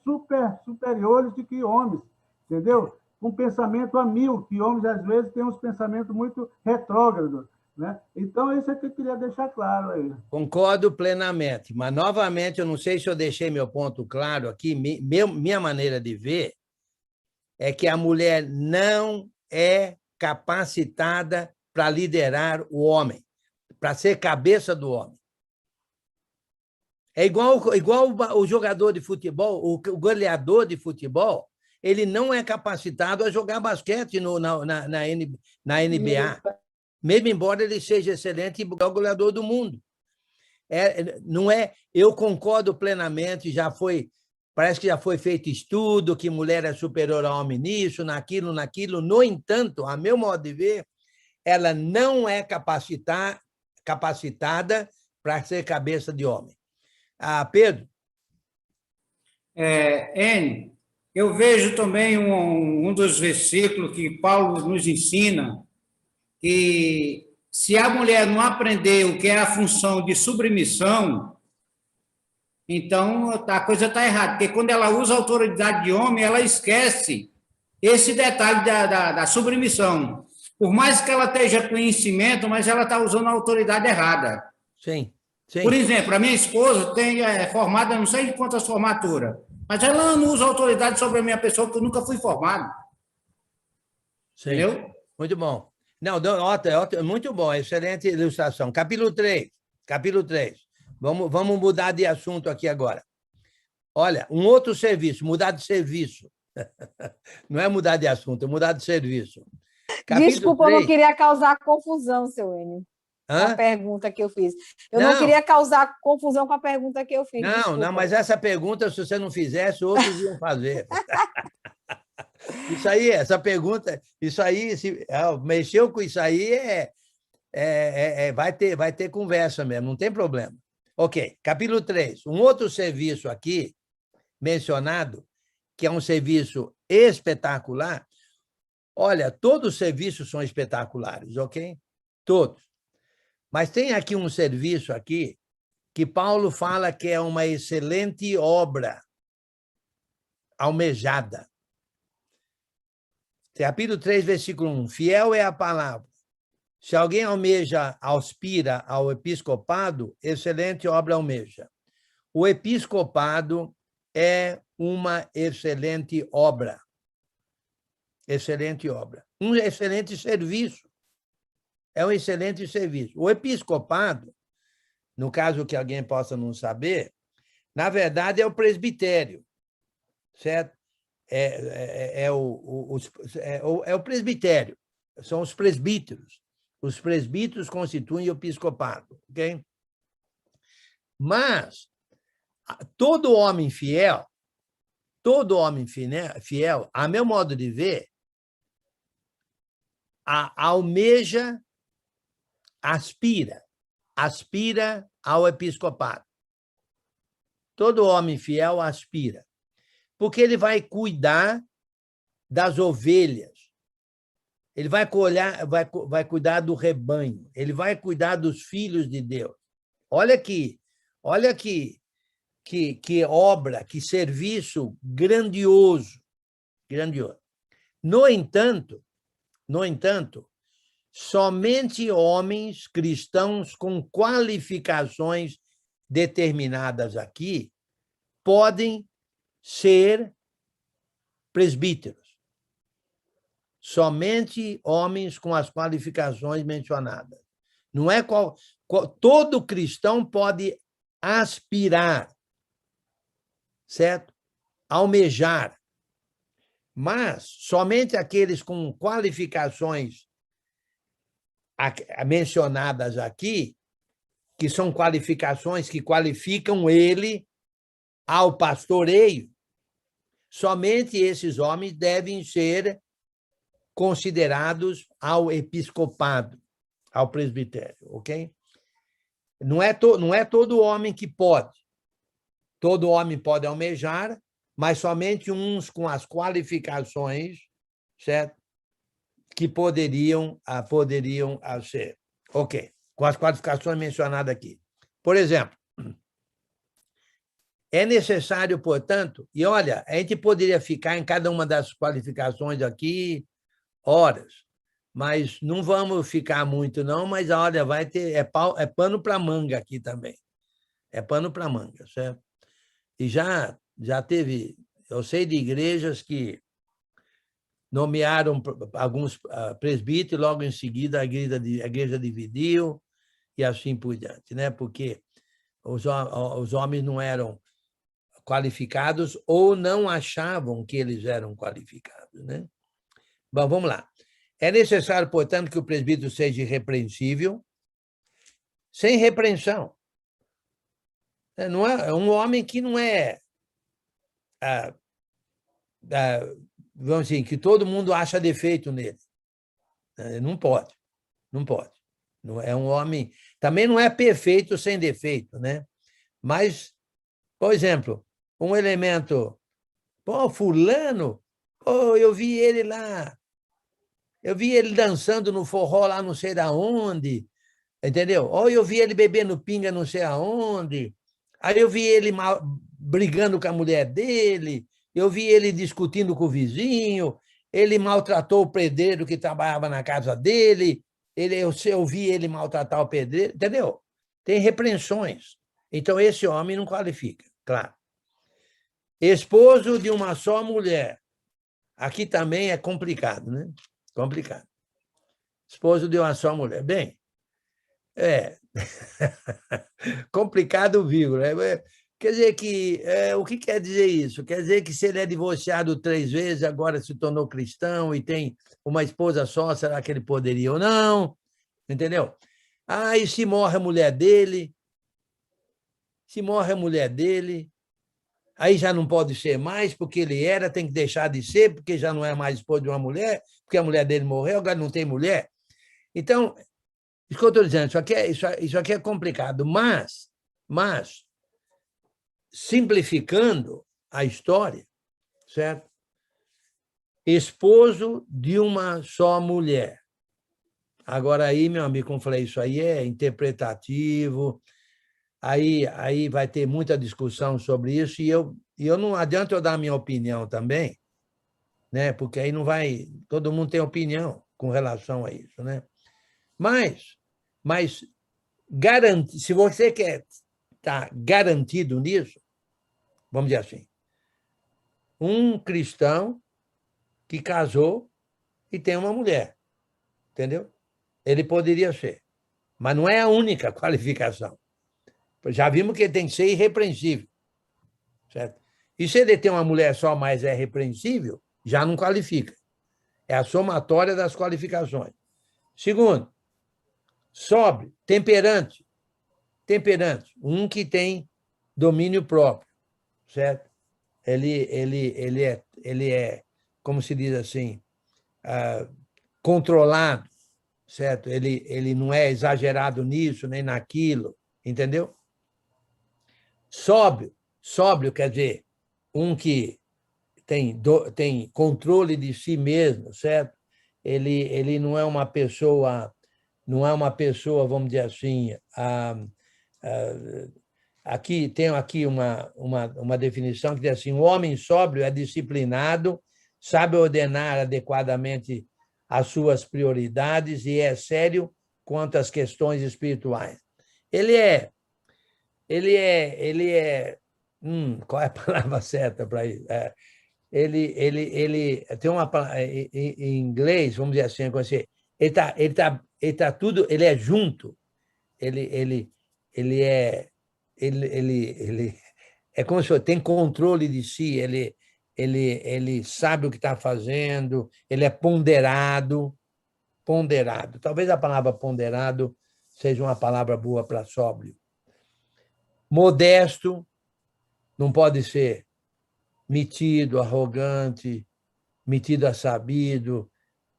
superiores do que homens, entendeu? Com pensamento a 1000, que homens, às vezes, têm uns pensamentos muito retrógrados. Né? Então, isso é que eu queria deixar claro aí. Concordo plenamente, mas, novamente, eu não sei se eu deixei meu ponto claro aqui, minha maneira de ver é que a mulher não é capacitada para liderar o homem, para ser cabeça do homem. É igual o jogador de futebol, o goleador de futebol, ele não é capacitado a jogar basquete na NBA. Mesmo embora ele seja excelente e o goleador do mundo. Não é, eu concordo plenamente, parece que já foi feito estudo, que mulher é superior ao homem nisso, naquilo. No entanto, a meu modo de ver, ela não é capacitada para ser cabeça de homem. Pedro? Enio, eu vejo também um dos versículos que Paulo nos ensina, que se a mulher não aprender o que é a função de submissão, então a coisa está errada, porque quando ela usa a autoridade de homem, ela esquece esse detalhe da submissão. Por mais que ela esteja conhecimento, mas ela está usando a autoridade errada. Sim, sim. Por exemplo, a minha esposa é formada, não sei de quantas formaturas, mas ela não usa autoridade sobre a minha pessoa, porque eu nunca fui formado. Sim. Entendeu? Muito bom. Não, muito bom, excelente ilustração. Capítulo 3. Vamos mudar de assunto aqui agora. Olha, um outro serviço, mudar de serviço. Não é mudar de assunto, é mudar de serviço. Desculpa, 3. Eu não queria causar confusão, seu Enio. Com a pergunta que eu fiz. Eu não queria causar confusão com a pergunta que eu fiz. Não, mas essa pergunta, se você não fizesse, outros iam fazer. Isso aí, essa pergunta, isso aí, se mexeu com isso aí, vai ter conversa mesmo, não tem problema. Ok, capítulo 3. Um outro serviço aqui, mencionado, que é um serviço espetacular. Olha, todos os serviços são espetaculares, ok? Todos. Mas tem aqui um serviço aqui que Paulo fala que é uma excelente obra almejada. Capítulo 3, versículo 1. Fiel é a palavra. Se alguém aspira ao episcopado, excelente obra almeja. O episcopado é uma excelente obra. Excelente obra. Um excelente serviço. É um excelente serviço. O episcopado, no caso que alguém possa não saber, na verdade é o presbitério, certo? É o presbitério, são os presbíteros. Os presbíteros constituem o episcopado, ok? Mas todo homem fiel, a meu modo de ver, almeja, aspira ao episcopado. Todo homem fiel aspira. porque ele vai cuidar das ovelhas, ele vai cuidar do rebanho, ele vai cuidar dos filhos de Deus. Olha que obra, que serviço grandioso, grandioso. No entanto, somente homens cristãos com qualificações determinadas aqui podem ser presbíteros. Somente homens com as qualificações mencionadas. Não é todo cristão pode aspirar, certo? Almejar. Mas somente aqueles com qualificações mencionadas aqui, que são qualificações que qualificam ele ao pastoreio, somente esses homens devem ser considerados ao episcopado, ao presbitério, ok? Não é todo homem que pode. Todo homem pode almejar, mas somente uns com as qualificações, certo? Que poderiam ser. Ok, com as qualificações mencionadas aqui. Por exemplo, é necessário, portanto, e olha, a gente poderia ficar em cada uma das qualificações aqui horas, mas não vamos ficar muito, não, mas olha, vai ter, é pano para manga aqui também. É pano para manga, certo? E já teve, eu sei de igrejas que nomearam alguns presbíteros, logo em seguida a igreja dividiu, e assim por diante, né? Porque os homens não eram qualificados ou não achavam que eles eram qualificados, né? Bom, vamos lá. É necessário, portanto, que o presbítero seja irrepreensível, sem repreensão. Não é um homem que não é, vamos dizer, que todo mundo acha defeito nele. Não pode, não pode. Não é um homem, também não é perfeito sem defeito, né? Mas, por exemplo, um elemento, fulano, eu vi ele lá, eu vi ele dançando no forró lá não sei aonde, entendeu? Ou eu vi ele bebendo pinga não sei aonde, aí eu vi ele brigando com a mulher dele, eu vi ele discutindo com o vizinho, ele maltratou o pedreiro que trabalhava na casa dele, eu vi ele maltratar o pedreiro, entendeu? Tem repreensões. Então, esse homem não qualifica, claro. Esposo de uma só mulher. Aqui também é complicado, né? Complicado. Esposo de uma só mulher. Bem, complicado, vírgula. Quer dizer que, o que quer dizer isso? Quer dizer que se ele é divorciado 3 vezes, agora se tornou cristão e tem uma esposa só, será que ele poderia ou não? Entendeu? E se morre a mulher dele? Se morre a mulher dele, aí já não pode ser mais, porque ele tem que deixar de ser, porque já não é mais esposa de uma mulher, porque a mulher dele morreu, agora não tem mulher. Então, isso que eu estou dizendo, isso aqui é complicado, mas simplificando a história, certo? Esposo de uma só mulher. Agora aí, meu amigo, como eu falei, isso aí é interpretativo, aí vai ter muita discussão sobre isso, e eu não adianta eu dar a minha opinião também, né? Porque aí não vai... Todo mundo tem opinião com relação a isso, né? Mas se você quer estar garantido nisso, vamos dizer assim, um cristão que casou e tem uma mulher, entendeu? Ele poderia ser, mas não é a única qualificação. Já vimos que ele tem que ser irrepreensível, certo? E se ele tem uma mulher só, mas é repreensível, já não qualifica. É a somatória das qualificações. Segundo, sóbrio, temperante, um que tem domínio próprio, certo? Ele é, como se diz assim, controlado, certo? Ele não é exagerado nisso nem naquilo, entendeu? Sóbrio quer dizer um que tem controle de si mesmo, certo? Ele não é uma pessoa, vamos dizer assim, tenho aqui uma definição que diz assim: o homem sóbrio é disciplinado, sabe ordenar adequadamente as suas prioridades e é sério quanto às questões espirituais. Qual é a palavra certa para isso? Ele tem uma palavra em inglês, vamos dizer assim, ele tá tudo, ele é junto, ele é como se tem controle de si, ele sabe o que está fazendo, ele é ponderado. Talvez a palavra ponderado seja uma palavra boa para sóbrio. Modesto, não pode ser metido, arrogante, metido a sabido,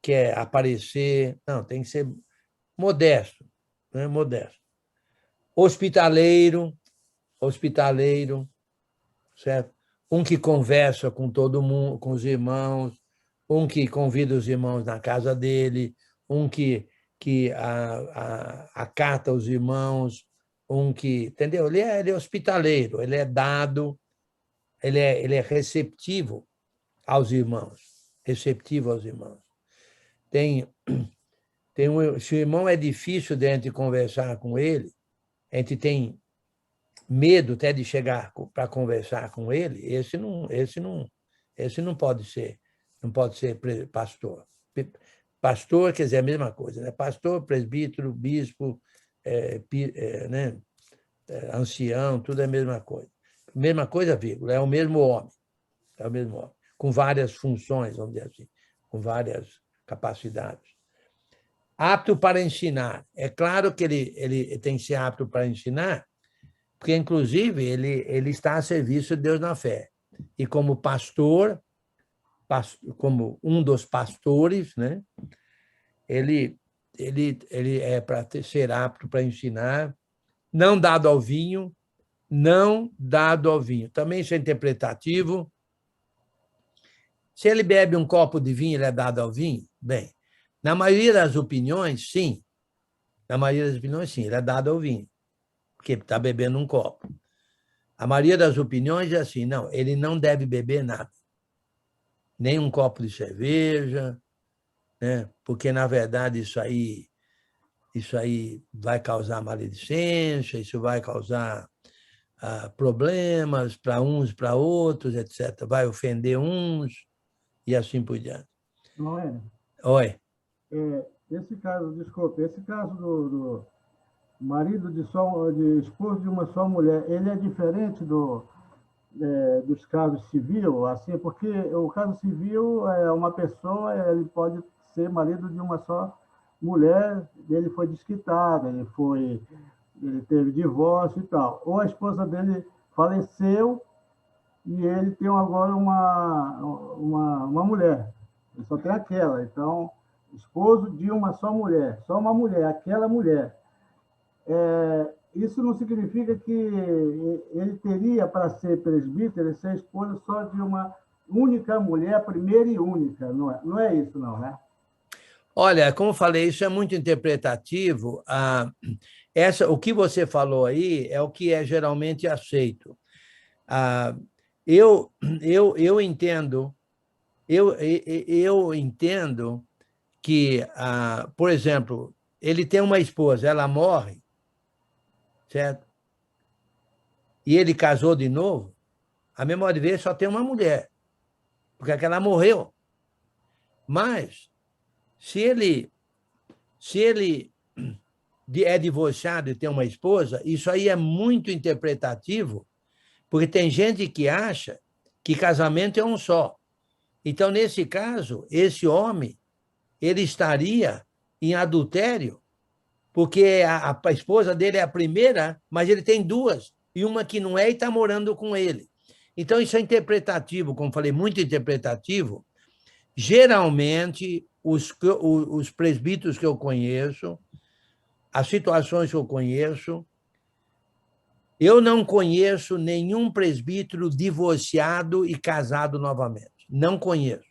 quer aparecer. Não, tem que ser modesto, né? Modesto. Hospitaleiro, certo? Um que conversa com todo mundo, com os irmãos, um que convida os irmãos na casa dele, um que acata os irmãos, entendeu? Ele é hospitaleiro, ele é dado, ele é receptivo aos irmãos, Se o irmão é difícil de a gente conversar com ele, a gente tem medo até de chegar para conversar com ele, esse não pode ser pastor. Pastor quer dizer a mesma coisa, né? Pastor, presbítero, bispo, né? Ancião, tudo é a mesma coisa. Mesma coisa, vírgula, é o mesmo homem. Com várias funções, vamos dizer assim, com várias capacidades. Apto para ensinar. É claro que ele tem que ser apto para ensinar, porque, inclusive, ele está a serviço de Deus na fé. E como pastor, como um dos pastores, né? Ele é para ser apto para ensinar, não dado ao vinho. Também isso é interpretativo. Se ele bebe um copo de vinho, ele é dado ao vinho? Bem, na maioria das opiniões, sim. Ele é dado ao vinho, porque está bebendo um copo. A maioria das opiniões é assim: não, ele não deve beber nada. Nem um copo de cerveja, né? Porque, na verdade, isso aí vai causar maledicência, isso vai causar problemas para uns, para outros, etc. Vai ofender uns e assim por diante. Noé, Oi. Esse caso do marido de esposo de uma só mulher, ele é diferente dos casos civil, assim, porque o caso civil é uma pessoa, ele pode ser marido de uma só mulher, ele foi desquitado, ele teve divórcio e tal. Ou a esposa dele faleceu e ele tem agora uma mulher. Ele só tem aquela. Então, esposo de uma só uma mulher, aquela mulher. Isso não significa que ele teria, para ser presbítero, ser esposo só de uma única mulher, a primeira e única. Não é isso, não, né? Olha, como eu falei, isso é muito interpretativo. O que você falou aí é o que é geralmente aceito. Eu entendo que, por exemplo, ele tem uma esposa, ela morre, certo? E ele casou de novo, a memória de ver só tem uma mulher, porque aquela morreu. Mas, se ele é divorciado e tem uma esposa, isso aí é muito interpretativo, porque tem gente que acha que casamento é um só. Então, nesse caso, esse homem, ele estaria em adultério, porque a esposa dele é a primeira, mas ele tem duas, e uma que não é e está morando com ele. Então, isso é interpretativo, como falei, muito interpretativo. Geralmente, os presbíteros que eu conheço, as situações que eu conheço, eu não conheço nenhum presbítero divorciado e casado novamente. Não conheço.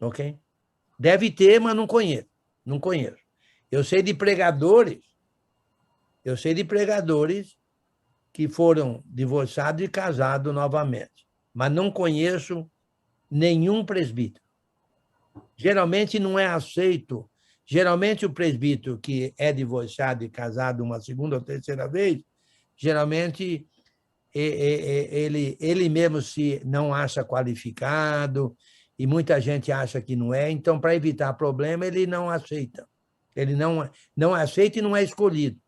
Ok? Deve ter, mas não conheço. Não conheço. Eu sei de pregadores que foram divorciados e casados novamente, mas não conheço nenhum presbítero. Geralmente não é aceito. Geralmente o presbítero que é divorciado e casado uma segunda ou terceira vez, geralmente ele mesmo se não acha qualificado e muita gente acha que não é, então, para evitar problema, ele não aceita. Ele não aceita e não é escolhido,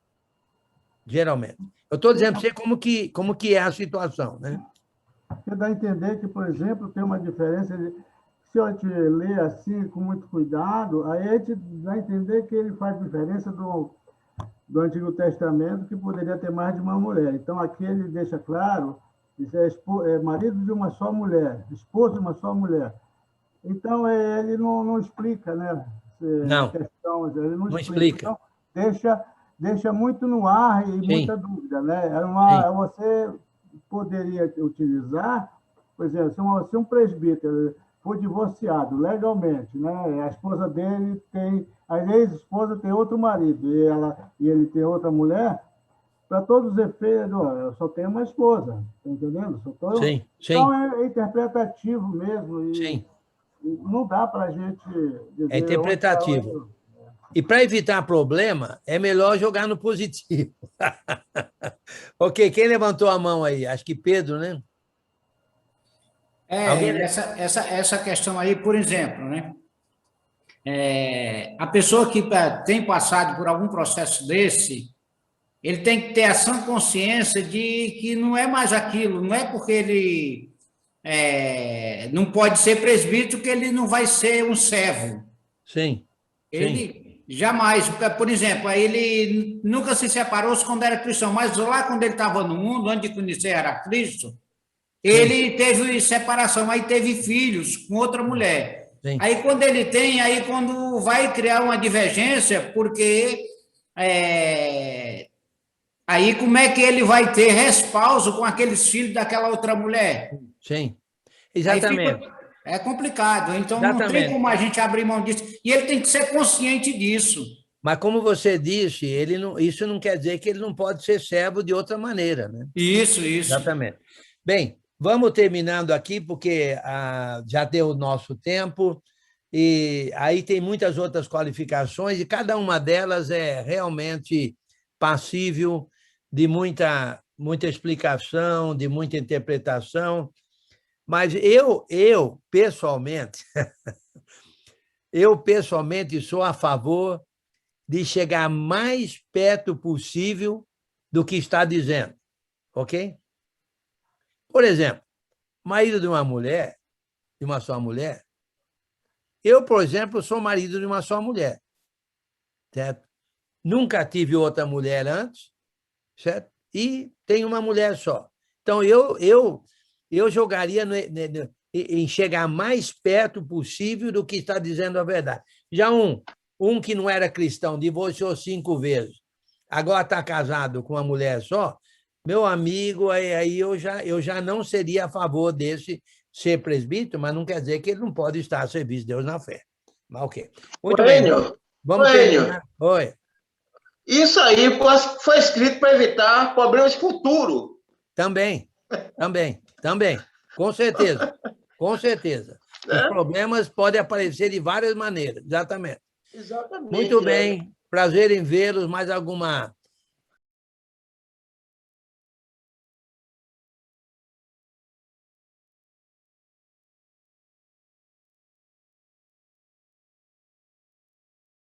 geralmente. Eu estou dizendo para você como que é a situação, né? Você dá a entender que, por exemplo, tem uma diferença. Se eu te ler assim, com muito cuidado, aí a gente dá a entender que ele faz diferença do Antigo Testamento, que poderia ter mais de uma mulher. Então, aqui ele deixa claro que é marido de uma só mulher, esposo de uma só mulher. Então, ele não explica, né? Não. Ele não explica. Então, deixa muito no ar e muita dúvida, né? Você poderia utilizar, por exemplo, se um presbítero for divorciado legalmente, né? A esposa dele a ex-esposa tem outro marido e ele tem outra mulher, para todos os efeitos, eu só tenho uma esposa, tá entendendo? Sim. Então é interpretativo mesmo. Sim. Não dá para a gente dizer... É interpretativo. E para evitar problema, é melhor jogar no positivo. Ok, quem levantou a mão aí? Acho que Pedro, né? Essa questão aí, por exemplo, né? A pessoa que tem passado por algum processo desse, ele tem que ter a sã consciência de que não é mais aquilo, não é porque ele não pode ser presbítero que ele não vai ser um servo. Sim. Ele jamais, por exemplo, ele nunca se separou quando era cristão, mas lá quando ele estava no mundo, onde conhecer era Cristo, ele teve separação, aí teve filhos com outra mulher. Sim. Aí quando vai criar uma divergência, porque aí como é que ele vai ter respaldo com aqueles filhos daquela outra mulher? Sim, exatamente. É complicado, então não tem como a gente abrir mão disso. E ele tem que ser consciente disso. Mas como você disse, isso não quer dizer que ele não pode ser servo de outra maneira, né? Isso. Exatamente. Bem, vamos terminando aqui, porque já deu o nosso tempo, e aí tem muitas outras qualificações, e cada uma delas é realmente passível de muita explicação, de muita interpretação. Mas eu pessoalmente sou a favor de chegar mais perto possível do que está dizendo, ok? Por exemplo, marido de uma mulher, de uma só mulher, eu, por exemplo, sou marido de uma só mulher, certo? Nunca tive outra mulher antes, certo? E tenho uma mulher só. Então, eu jogaria em chegar mais perto possível do que está dizendo a verdade. Já um que não era cristão, divorciou 5 vezes, agora está casado com uma mulher só, meu amigo, aí eu já não seria a favor desse ser presbítero, mas não quer dizer que ele não pode estar a serviço de Deus na fé. Mas ok. Muito bem. Vamos terminar. Oi. Isso aí foi escrito para evitar problemas futuros. Também. Com certeza. Os problemas podem aparecer de várias maneiras, exatamente. Exatamente. Muito bem. Prazer em vê-los. Mais alguma